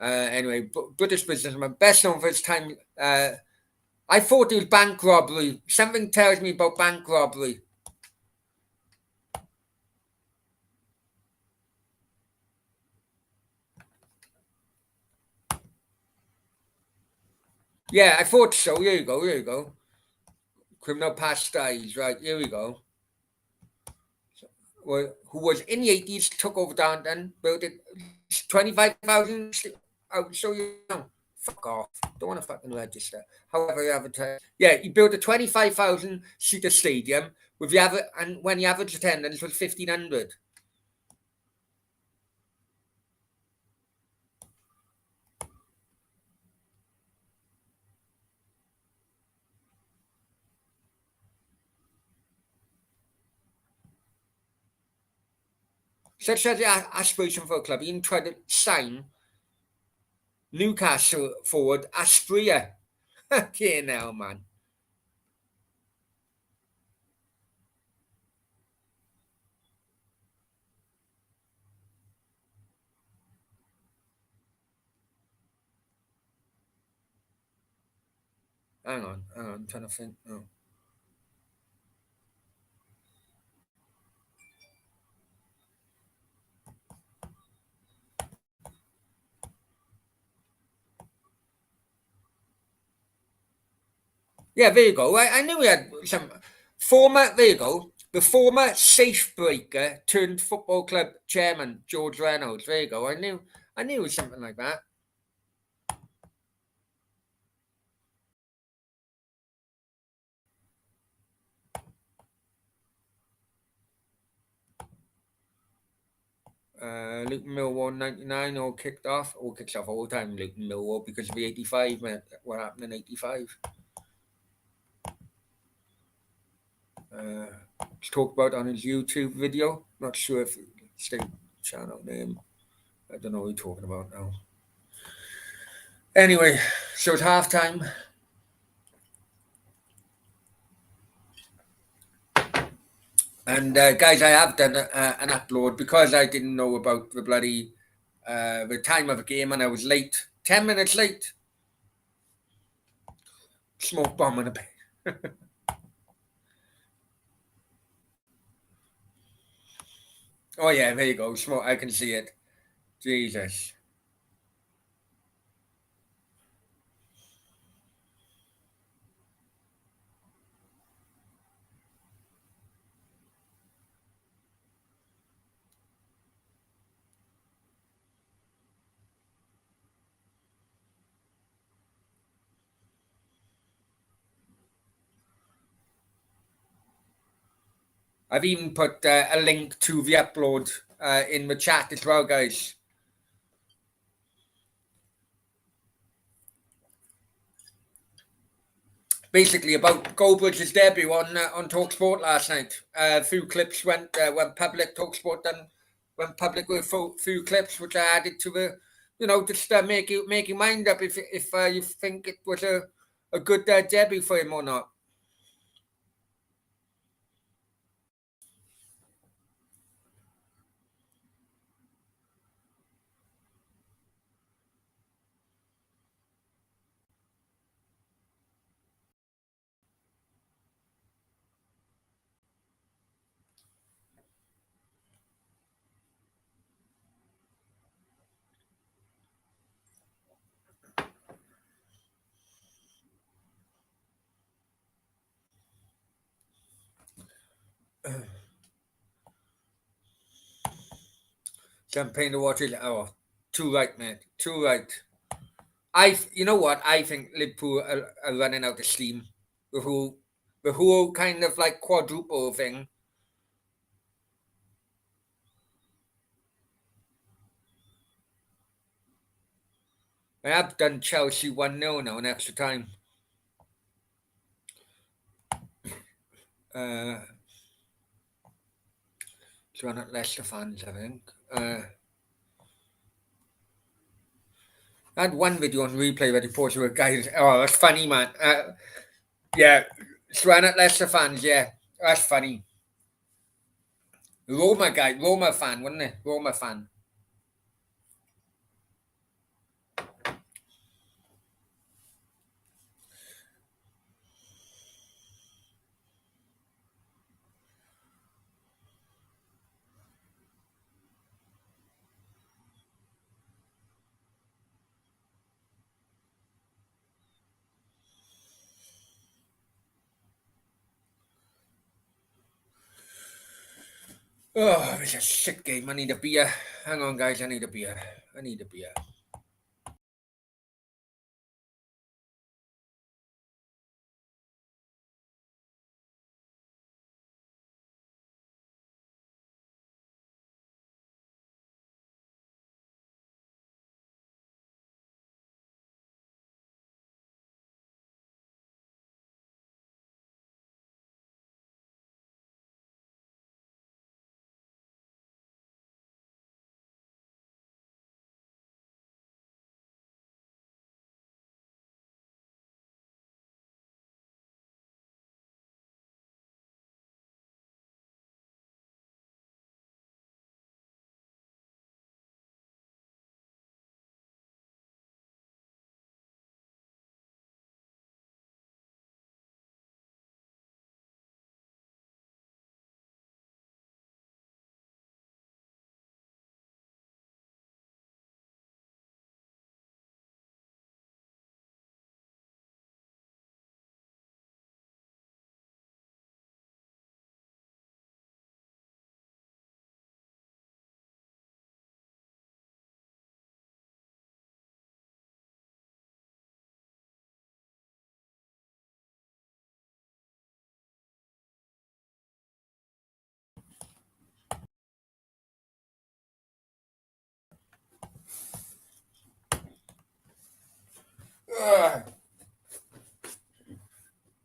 Anyway, British businessman, best known for his time. I thought it was bank robbery. Something tells me about bank robbery. Yeah, I thought so. Here you go. Here you go. Criminal pastimes. Right, here we go. Who was in the 80s, took over Downton, built it 25,000. I'll show you now. Fuck off. Don't want to fucking register. However, you advertise. Yeah, he built a 25,000 seater stadium with the average, and when the average attendance was 1,500. Such as the aspiration for a club, he tried to sign Newcastle forward Aspria. Okay, now, man. Hang on. I'm trying to think. Oh. Yeah, there you go. I knew we had some former. There you go. The former safe breaker turned football club chairman George Reynolds. There you go. I knew it was something like that. Luton Millwall 99 all kicked off. All kicks off all the time, Luton Millwall, because of the 85, man. What happened in 85? It's talked about on his YouTube video. Not sure if it's the channel name. I don't know what you're talking about now. Anyway, so it's halftime. And guys, I have done an upload because I didn't know about the bloody the time of the game and I was late. 10 minutes late. Smoke bomb in a bit. Oh yeah, there you go. Smoke. I can see it. Jesus. I've even put a link to the upload in the chat as well, guys. Basically, about Goldbridge's debut on Talksport last night. A few clips went public. Talksport went public with a few clips, which I added to the, just make your mind up if you think it was a good debut for him or not. Champagne to watch it. Oh, too right, man. Too right. You know what? I think Liverpool are running out of steam. The whole kind of like quadruple thing. I have done Chelsea 1-0 now in extra time. Uh, it's one at Leicester fans, I think. I had one video on replay where they posted with guys. Oh, that's funny, man. Yeah, it's one at Leicester fans. Yeah, that's funny. Roma guy, Roma fan, wasn't it? Roma fan. Oh, it's a shit game. I need a beer. Hang on, guys. I need a beer. I need a beer.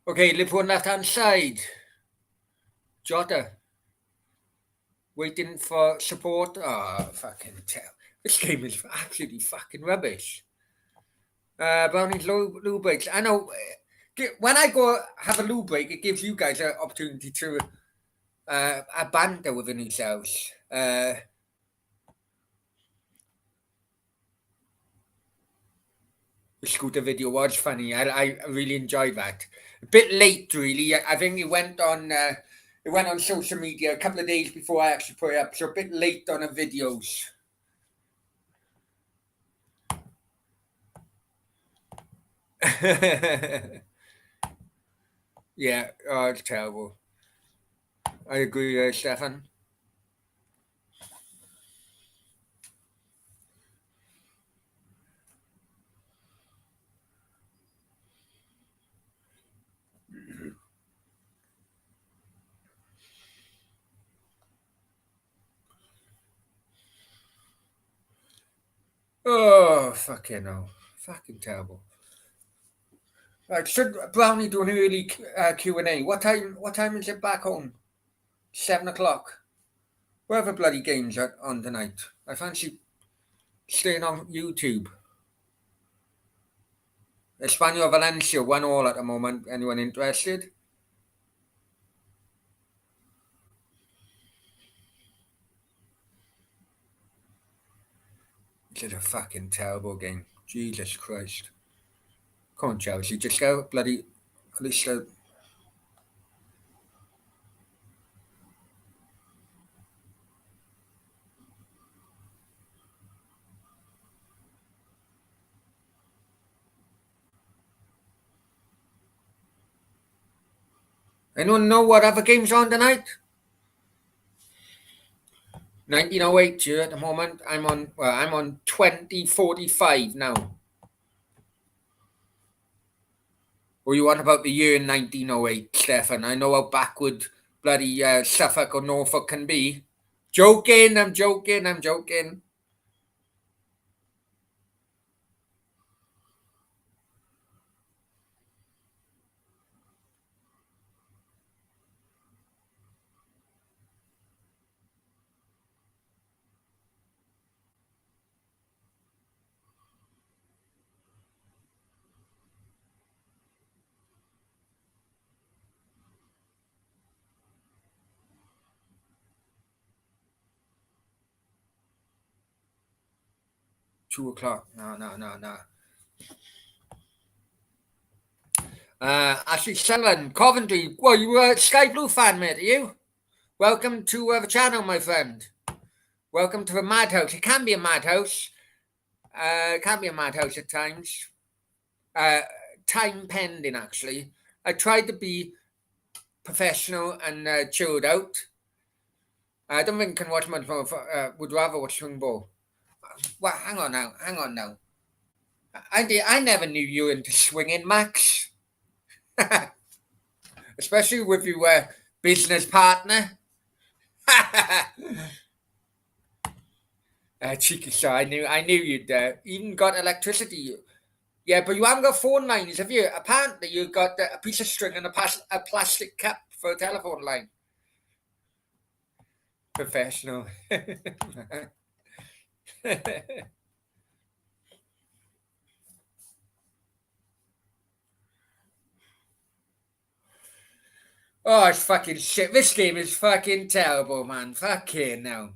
Okay, Liverpool on left-hand side. Jota. Waiting for support. Oh, fucking tell. This game is absolutely fucking rubbish. Brownie's loo breaks. I know. When I go have a loo break, it gives you guys an opportunity to a banter within yourselves. The scooter video was funny. I really enjoyed that. A bit late, really. I think it went on. It went on social media a couple of days before I actually put it up, so a bit late on the videos. Yeah, oh, it's terrible. I agree, Stefan. Oh, fucking hell. Fucking terrible. Right, should Brownie do an early Q&A? What time is it back home? 7 o'clock. Whatever bloody games are on tonight. I fancy staying on YouTube. Espanyol Valencia 1-1 at the moment. Anyone interested? This is a fucking terrible game. Jesus Christ. Come on, Chelsea. Just go bloody... At least... anyone know what other games are on tonight? 1908 here at the moment. I'm on 2045 now. Or you want about the year 1908, Stefan? I know how backward bloody Suffolk or Norfolk can be. Joking, I'm joking. 2 o'clock. No. Ashley Sullivan, Coventry. Well, you were a Sky Blue fan, mate, are you? Welcome to the channel, my friend. Welcome to the madhouse. It can be a madhouse. It can be a madhouse at times. Time pending, actually. I tried to be professional and chilled out. I don't think I can watch much more. Would rather watch swing ball. Well, hang on now. I never knew you were into swinging, Max. Especially with your business partner. Cheeky star, I knew you'd even got electricity. Yeah, but you haven't got phone lines, have you? Apparently, you got a piece of string and a plastic cap for a telephone line. Professional. Oh, it's fucking shit. This game is fucking terrible, man. Fucking no.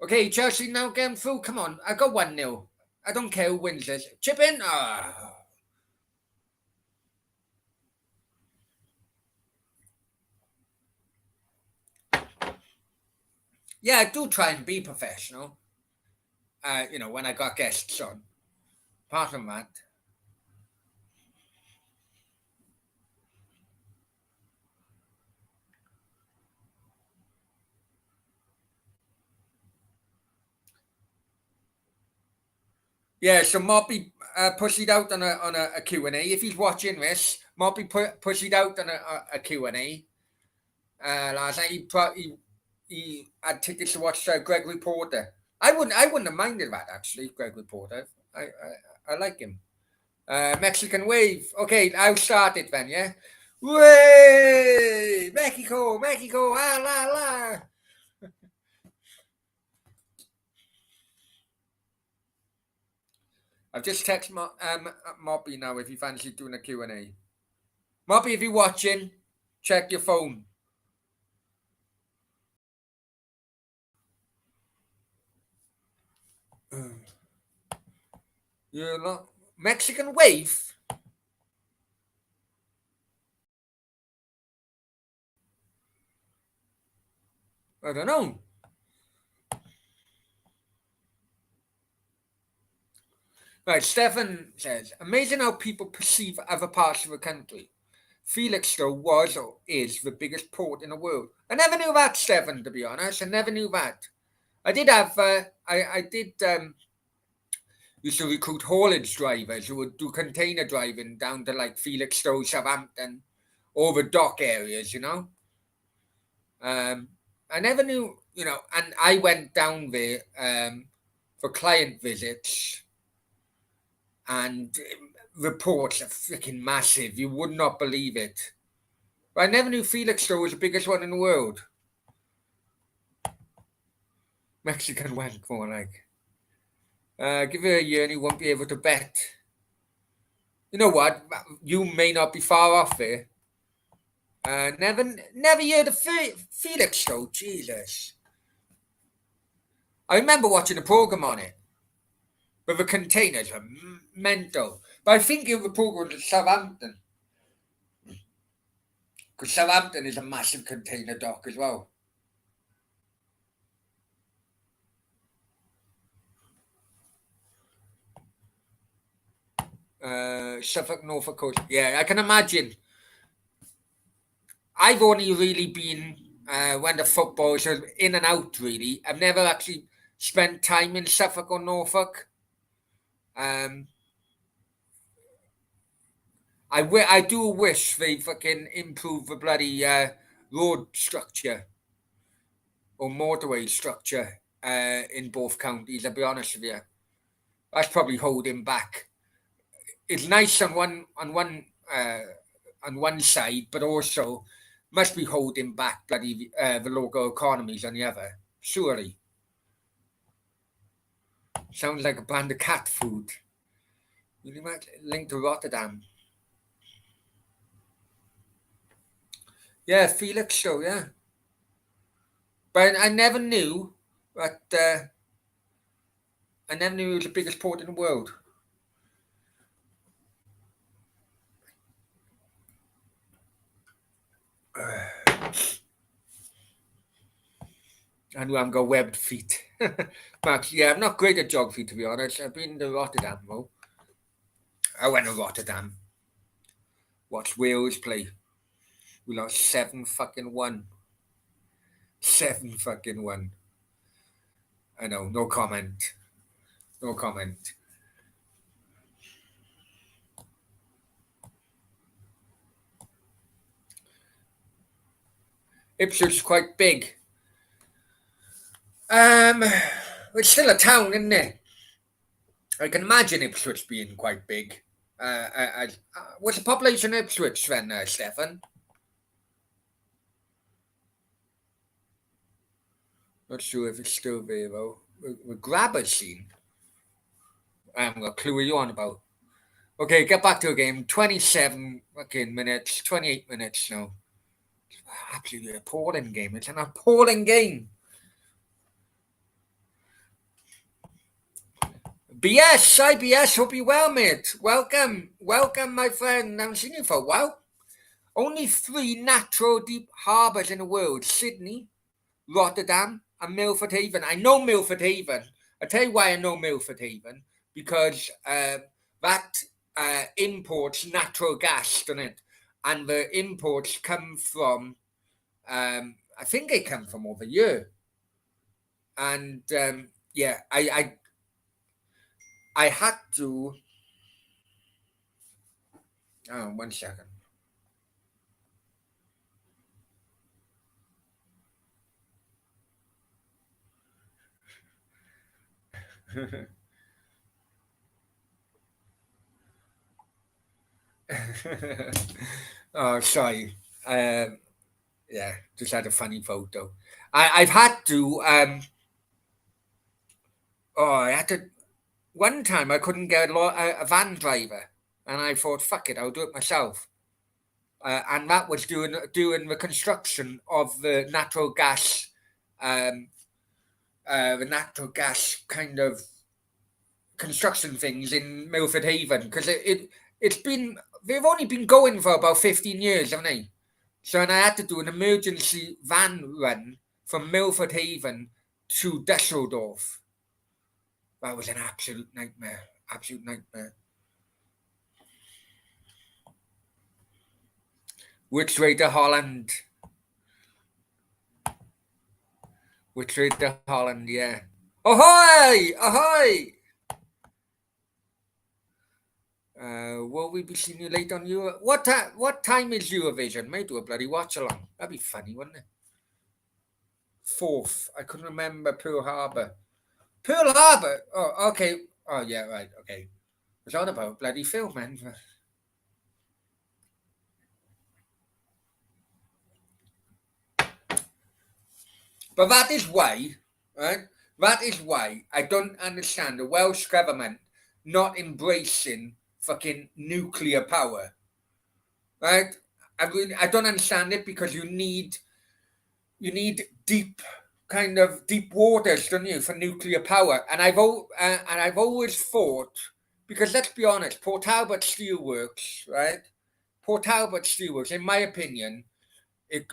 Okay, Chelsea now getting through. Come on, I got 1-0. I don't care who wins this. Chip in. Oh. Yeah, I do try and be professional. When I got guests on. Apart from that. Yeah, so Moppy pushed out on a Q&A. If he's watching this, Moppy pushed out on a Q&A. last night. He had tickets to watch Gregory Porter. I wouldn't have minded that actually. Gregory Porter. I like him. Mexican wave. Okay, I'll start it then. Yeah. Way Mexico, Mexico, ah la la. I've just texted Moppy now if you fancy doing a Q&A. Moppy, if you're watching, check your phone. You're not Mexican wave. I don't know. Right, Stefan says, amazing how people perceive other parts of the country. Felixstowe was or is the biggest port in the world. I never knew that, Stefan, to be honest. I never knew that. I did have, I did used to recruit haulage drivers who would do container driving down to like Felixstowe, Southampton, over dock areas, you know. I never knew, you know, and I went down there for client visits, and reports are freaking massive. You would not believe it. But I never knew Felixstowe was the biggest one in the world. Mexican wank, more like. Give it a year and you won't be able to bet. You know what? You may not be far off there. Never heard of Felixstowe. Jesus. I remember watching a program on it. But the containers are mental. But I think the program was Southampton. Because Southampton is a massive container dock as well. Suffolk, Norfolk Coast. Yeah, I can imagine. I've only really been when the football is in and out. Really, I've never actually spent time in Suffolk or Norfolk. I do wish they fucking improve the bloody road structure or motorway structure in both counties. I'll be honest with you, that's probably holding back. It's nice on one side, but also must be holding back bloody the local economies on the other. Surely. Sounds like a brand of cat food. You might link to Rotterdam. Yeah, Felix show, yeah. But I never knew that I never knew it was the biggest port in the world. I know I've got webbed feet. Max, yeah, I'm not great at geography to be honest. I've been to Rotterdam though. I went to Rotterdam. Watched Wales play. We lost 7-1. 7-1. I know, no comment. No comment. Ipswich is quite big. It's still a town, isn't it? I can imagine Ipswich being quite big. What's the population of Ipswich then, Stefan? Not sure if it's still there though. The grabber scene. I haven't got a clue what you're on about. Okay, get back to the game. 27 minutes, 28 minutes now. Absolutely appalling game. It's an appalling game. BS, IBS, hope you're well, mate. Welcome, my friend. I haven't seen you for a while. Only 3 natural deep harbours in the world: Sydney, Rotterdam, and Milford Haven. I know Milford Haven. I'll tell you why I know Milford Haven. Because that imports natural gas, doesn't it? And the imports come from, I think they come from over here. And yeah, I had to. Oh, 1 second. Oh, sorry. Yeah, just had a funny photo. I've had to. I had to. One time I couldn't get a van driver, and I thought, fuck it, I'll do it myself. And that was doing the construction of um, the natural gas kind of construction things in Milford Haven because it's been they've only been going for about 15 years, haven't they? So and I had to do an emergency van run from Milford Haven to Dusseldorf. That was an absolute nightmare. Absolute nightmare. Which way to Holland? Which way to Holland? Yeah. Ahoy! Ahoy! Will we be seeing you late on you? What time is Eurovision? May do a bloody watch along. That'd be funny, wouldn't it? Fourth. I couldn't remember Pearl Harbor. Pearl Harbor. Oh, okay. Oh, yeah, right. Okay. Was on about bloody film, man. But that is why, right? That is why I don't understand the Welsh government not embracing fucking nuclear power, right? I don't understand it because you need deep waters, don't you, for nuclear power? And I've always thought because let's be honest, Port Talbot Steelworks, right? Port Talbot Steelworks, in my opinion, it,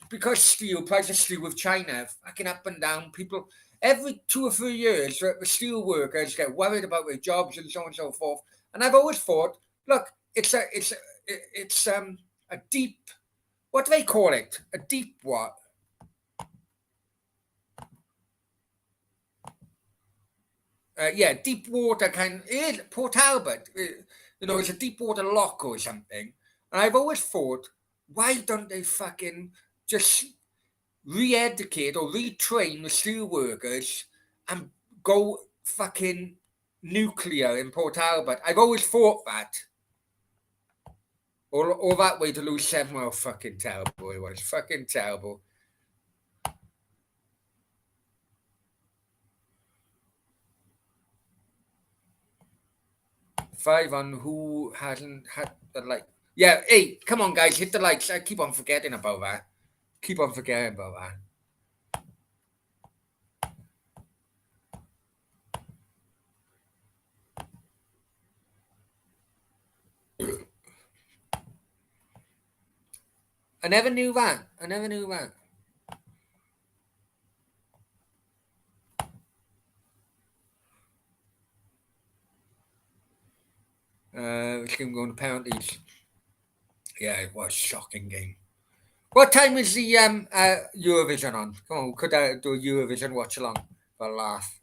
because price of steel with China, fucking up and down. People every 2 or 3 years, the steel workers get worried about their jobs and so on and so forth. And I've always thought, look, it's a deep. What do they call it? A deep what? Yeah, deep water kind. Port Albert. It's a deep water lock or something. And I've always thought, why don't they fucking just re-educate or retrain the steel workers and go fucking nuclear in Port Albert? I've always thought that. Or that way to lose 7. Well, fucking terrible it was. Fucking terrible. 5 on who hasn't had the like. Yeah, hey, come on, guys, hit the likes. I keep on forgetting about that. Keep on forgetting about that. I never knew that. I never knew that. This game going to penalties. Yeah, it was a shocking game. What time is the Eurovision on? Come on, could I do a Eurovision watch along for a laugh?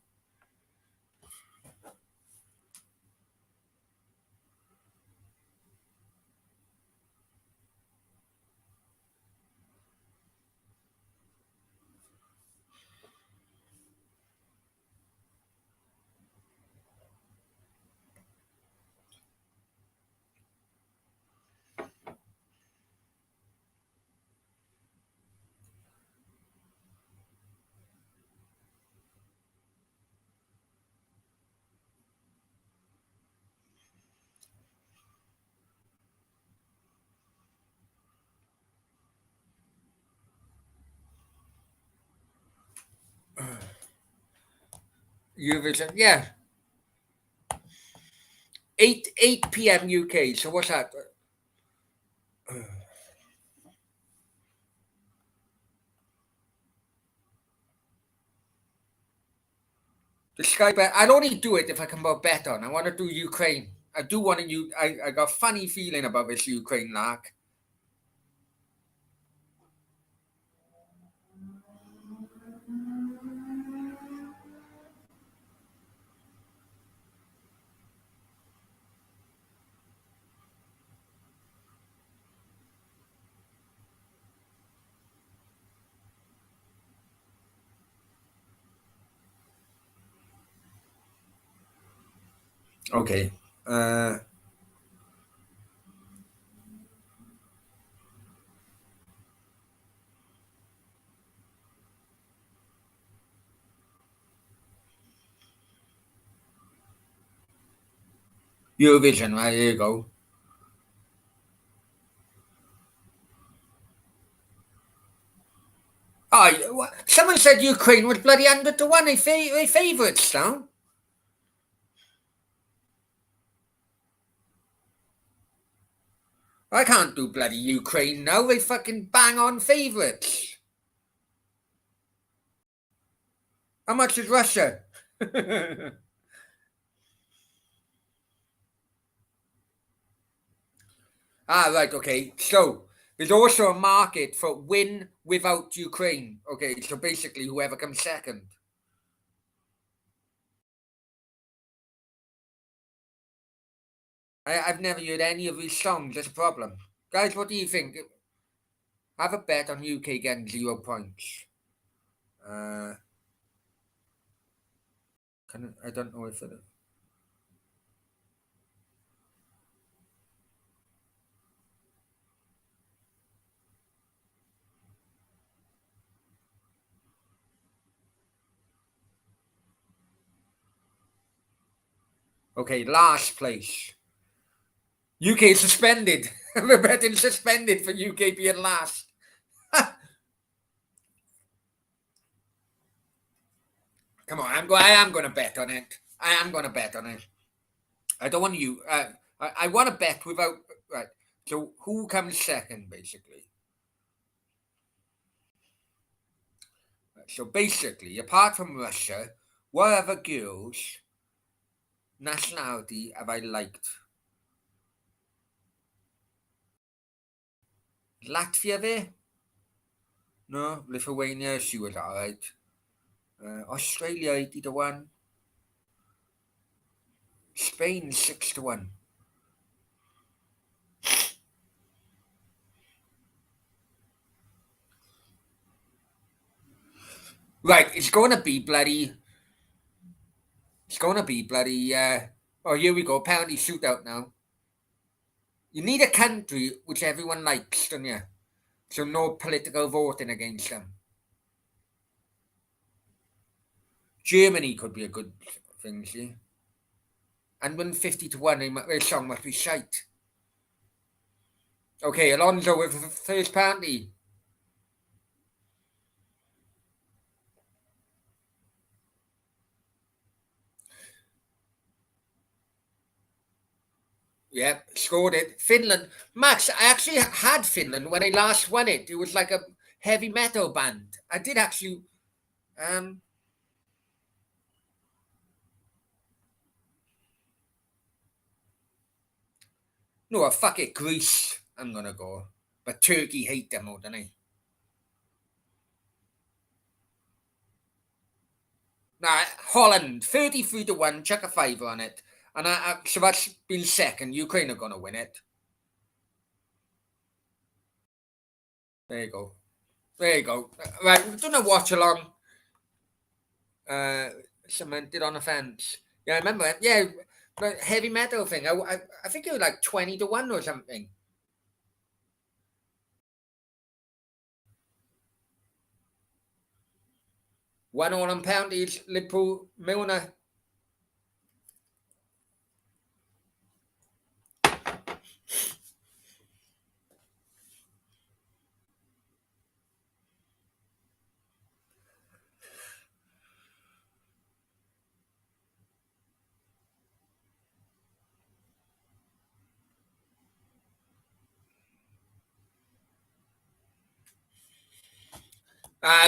Eurovision, yeah, 8 p.m. UK. So what's that? The Sky Bet. I'd only do it if I can bet on. I want to do Ukraine. I do want to. I got a funny feeling about this Ukraine lark. Okay. Eurovision, right? There you go. Oh, someone said Ukraine was bloody 100-1. They favourites now. I can't do bloody Ukraine now. They fucking bang on favourites. How much is Russia? Right, okay. So there's also a market for win without Ukraine. Okay, so basically whoever comes second. I've never heard any of these songs. That's a problem. Guys, what do you think? Have a bet on UK getting 0 points. Uh, I don't know if it. Okay, last place. UK suspended. We're betting suspended for UK being last. Come on, I am going to bet on it. I am going to bet on it. I don't want you. I want to bet without. Right. So who comes second, basically? So basically, apart from Russia, what other girls' nationality have I liked? Latvia there? No. Lithuania, she was alright. Australia 80-1. Spain 6-1. Right, it's going to be bloody. It's going to be bloody. Oh, here we go. Penalty shootout now. You need a country which everyone likes, don't you? So no political voting against them. Germany could be a good thing, see? And when 50-1, their song must be shite. Okay, Alonso with the first penalty. Yeah, scored it. Finland. Max, I actually had Finland when I last won it. It was like a heavy metal band. I did actually. Um, no, fuck it, Greece. I'm gonna go. But Turkey hate them more than I. Nah, Holland, 33-1, chuck a fiver on it. And so that's been second. Ukraine are gonna win it. There you go. There you go. Right, we've done a watch along. Uh, Cemented on a fence. Yeah, I remember it. Yeah, but heavy metal thing. I think it was like 20-1 or something. One all on poundies, Liverpool, Milner.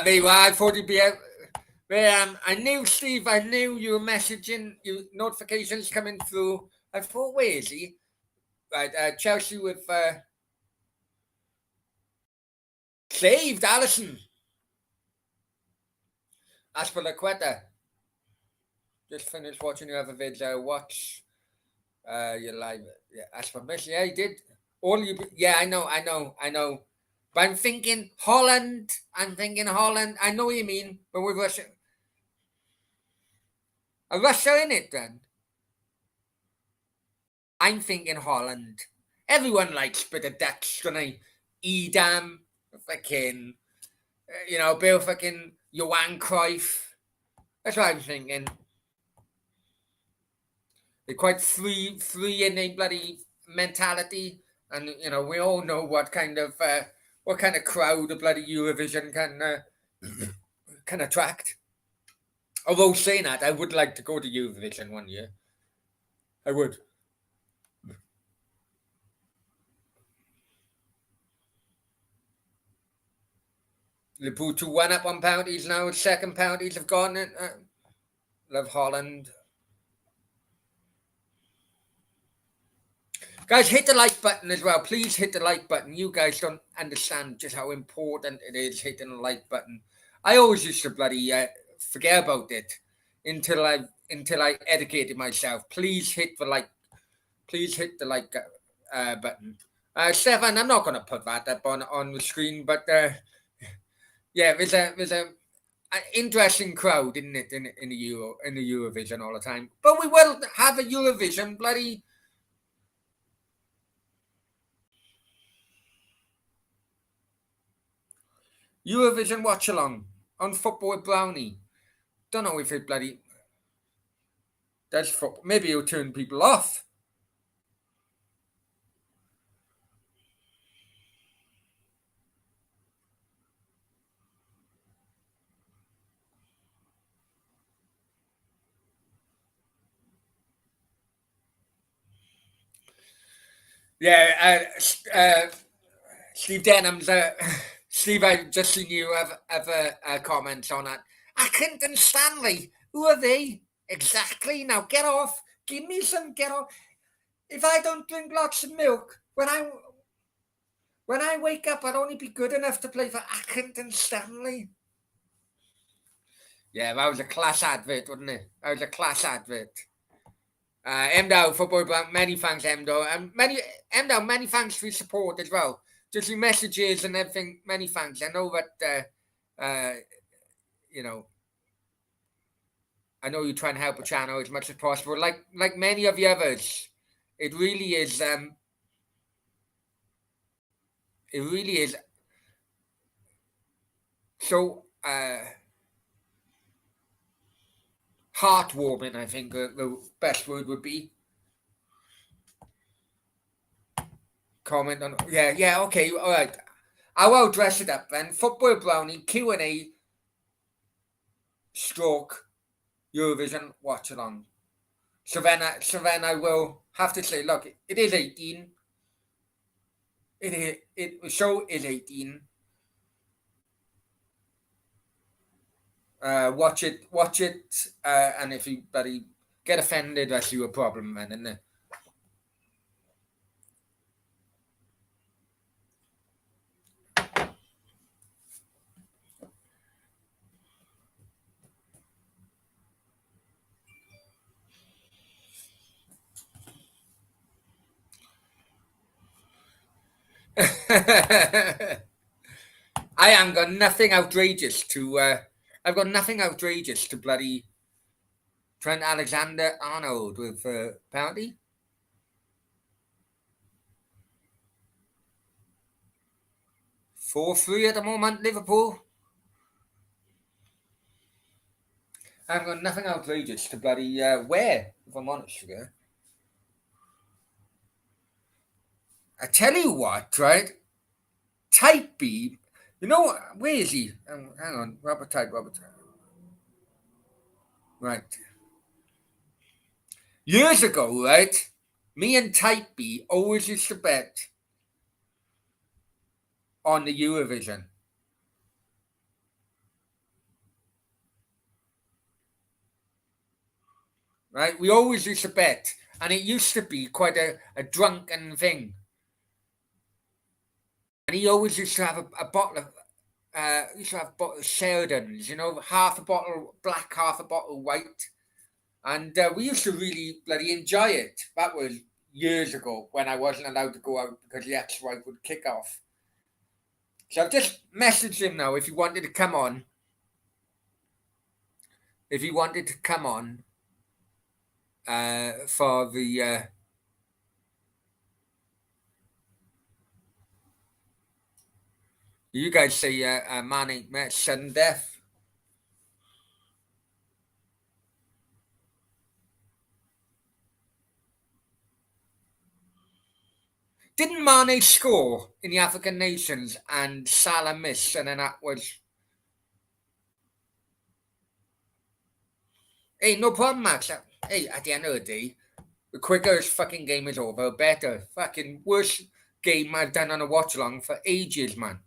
There you are. I thought you'd be out. I knew, Steve, I knew you were messaging, you notifications coming through. I thought, where is he? Right, Chelsea with saved Allison. Aspilicueta. Just finished watching your other video. Watch your live. Yeah, Aspilicueta. Yeah, he did. All you. Yeah, I know. But I'm thinking Holland. I'm thinking Holland. I know what you mean, but with Russia, a Russia in it then. I'm thinking Holland. Everyone likes a bit of Dutch, don't they? Edam, fucking, Bill fucking Johan Cruyff. That's what I'm thinking. They're quite free in their bloody mentality, and we all know what kind of crowd the bloody Eurovision can attract. Although saying that, I would like to go to Eurovision one year. I would. Liverpool 2-1 up on penalties now. Second penalties have gone. Love Holland. Guys, hit the like button as well. Please hit the like button. You guys don't understand just how important it is hitting the like button. I always used to bloody forget about it until I educated myself. Please hit the like. Please hit the like button. Stefan, I'm not going to put that up on the screen, but yeah, there's a interesting crowd, isn't it, in the Eurovision all the time. But we will have a Eurovision bloody. Eurovision watchalong on Football with Brownie. Don't know if it bloody does football. Maybe it'll turn people off. Yeah, Steve Denham's. Steve, I've just seen you have a comment on that. Accrington Stanley, who are they? Exactly. Now get off. Give me some. Get off. If I don't drink lots of milk, when I wake up, I'd only be good enough to play for Accrington Stanley. Yeah, that was a class advert, wasn't it? That was a class advert. Emdo, football bank, many thanks, Emdo. And many thanks for your support as well. Just your messages and everything, many thanks. I know that, I know you try and help the channel as much as possible. Like many of the others, it really is, so, heartwarming, I think the best word would be. Comment on, yeah, okay, all right. I will dress it up then. Football Brownie Q&A stroke Eurovision watch along. So then I will have to say, look, it is 18. The show is 18. Watch it, and if you buddy get offended, that's your problem, man, isn't it? I haven't got nothing outrageous to. I've got nothing outrageous to bloody Trent Alexander-Arnold with penalty. 4-3 at the moment, Liverpool. I've got nothing outrageous to bloody wear, if I'm honest with you. I tell you what, right? Type B, where is he? Hang on, Robert Type. Right. Years ago, right? Me and Type B always used to bet on the Eurovision. Right? We always used to bet. And it used to be quite a drunken thing. And he always used to have a bottle of used to have a bottle of Sheridans, half a bottle black, half a bottle white. And we used to really bloody enjoy it. That was years ago when I wasn't allowed to go out because the ex-wife would kick off. So I've just messaged him now if he wanted to come on. If he wanted to come on for the You guys say Mane met sudden death. Didn't Mane score in the African nations and Salah miss, and then that was. Hey, no problem, Max. Hey, at the end of the day, the quicker this fucking game is over, better. Fucking worst game I've done on a watch along for ages, man.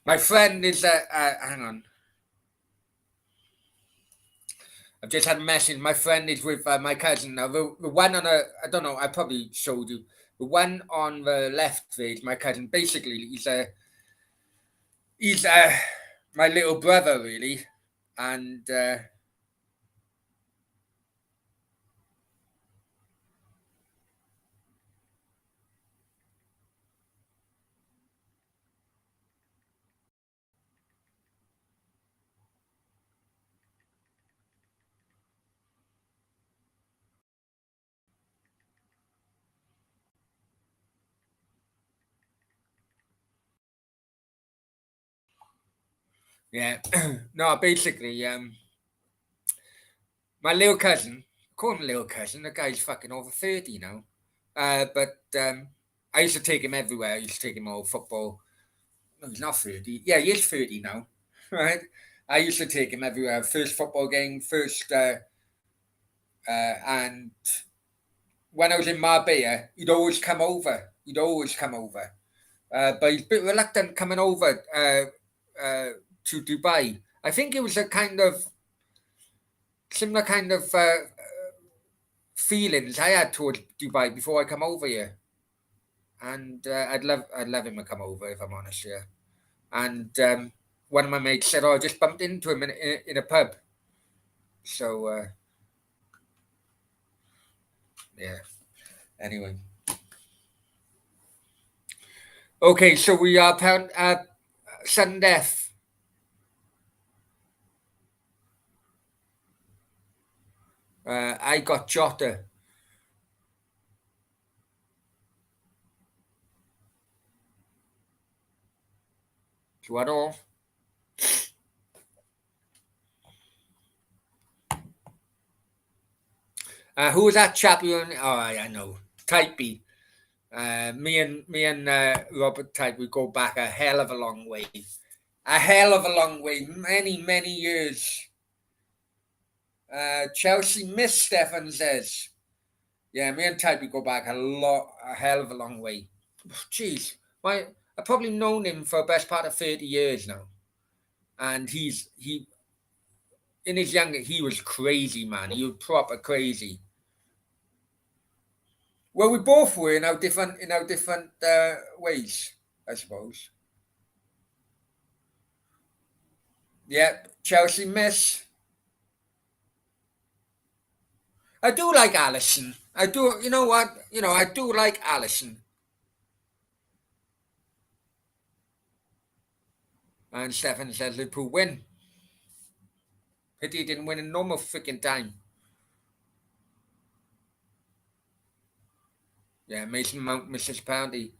My friend is hang on. I've just had a message. My friend is with my cousin. Now, the one on I don't know, I probably showed you. The one on the left there is my cousin. Basically, he's my little brother, really. And yeah, no, basically, my little cousin, call him little cousin, the guy's fucking over 30 now. But I used to take him everywhere. I used to take him all football. No, he's not 30. Yeah, he is 30 now, right? I used to take him everywhere. First football game, and when I was in Marbella, he'd always come over. He'd always come over. But he's a bit reluctant coming over to Dubai. I think it was a kind of similar kind of feelings I had towards Dubai before I come over here, and I'd love him to come over if I'm honest here. And one of my mates said, "Oh, I just bumped into him in a pub." So yeah. Anyway, okay. So we are pound sudden death. I got Jota. What all? Who was that chap you? Oh, I know. Type B. Me and Robert Type, we go back a hell of a long way. A hell of a long way. Many years. Chelsea miss, Stefan says. Yeah, me and Type, we go back a hell of a long way. Jeez, I've probably known him for the best part of 30 years now. And he in his younger, he was crazy, man. He was proper crazy. Well, we both were in our different ways, I suppose. Yeah, Chelsea miss. I do like Allison. I do. You know what? I do like Allison. And Stefan says Liverpool win. Pity he didn't win in normal freaking time. Yeah, Mason Mount misses penalty.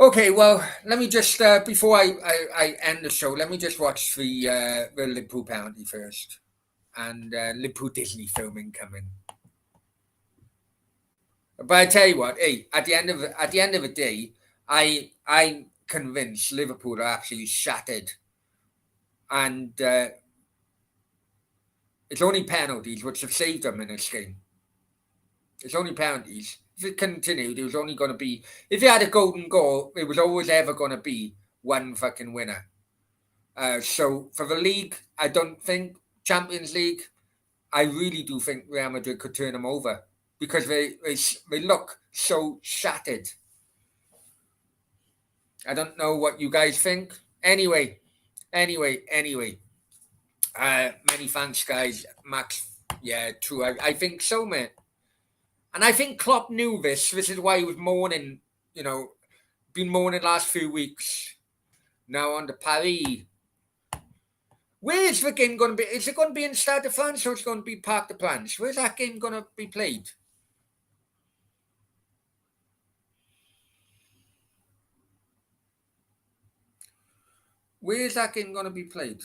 Okay, well, let me just before I end the show, let me just watch the Liverpool penalty first, and Liverpool Disney filming coming. But I tell you what, hey, at the end of the day, I'm convinced Liverpool are absolutely shattered, and it's only penalties which have saved them in this game. It's only penalties. If it continued, it was only going to be. If you had a golden goal, it was always ever going to be one fucking winner. So for the league, I don't think Champions League. I really do think Real Madrid could turn them over because they look so shattered. I don't know what you guys think. Anyway. Many thanks, guys. Max, yeah, true. I think so, mate. And I think Klopp knew this. This is why he was mourning, been mourning last few weeks. Now on to Paris. Where is the game going to be? Is it going to be in Stade de France or is it going to be Parc des Princes? Where's that game going to be played? Where is that game going to be played?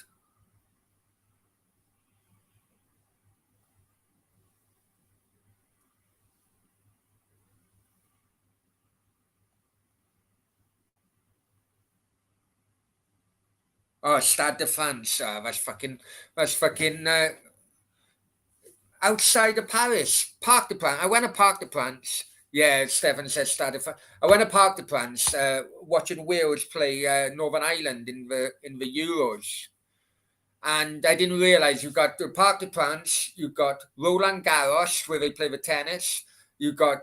Oh, Stade de France. That's fucking outside of Paris. Parc des Princes. I went to Parc des Princes. Yeah, Stefan says Stade de France. I went to Parc des Princes watching Wales play Northern Ireland in the Euros. And I didn't realize you got the Parc des Princes, you got Roland Garros, where they play the tennis, you got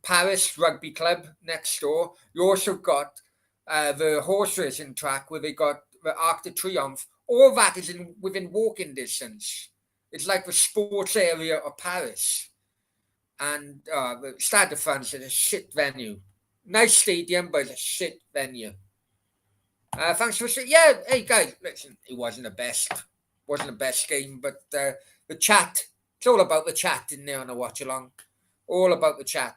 Paris Rugby Club next door. You also got the horse racing track where they got the Arc de Triomphe. All that is within walking distance. It's like the sports area of Paris. And the Stade de France is a shit venue. Nice stadium, but it's a shit venue. Thanks for saying. Yeah, hey guys, listen, it wasn't the best game, but the chat. It's all about the chat in there on the watch along. All about the chat,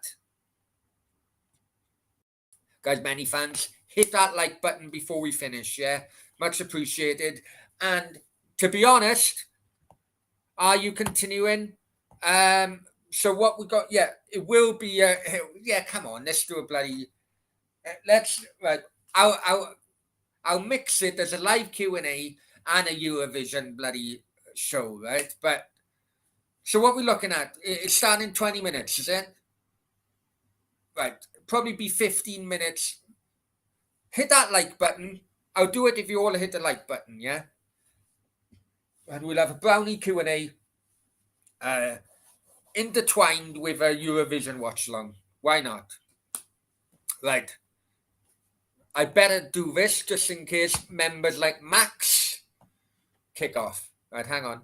guys. Many fans, hit that like button before we finish. Yeah, much appreciated. And to be honest, are you continuing? So what we got? Yeah, it will be. Yeah, come on, let's do a bloody. Let's right. I'll mix it. There's a live Q&A and a Eurovision bloody show, right? But so what we're looking at, it's starting in 20 minutes, is it? Right. Probably be 15 minutes. Hit that like button. I'll do it if you all hit the like button, yeah? And we'll have a Brownie Q&A intertwined with a Eurovision watch along. Why not? Right. I better do this just in case members like Max kick off. Right, hang on.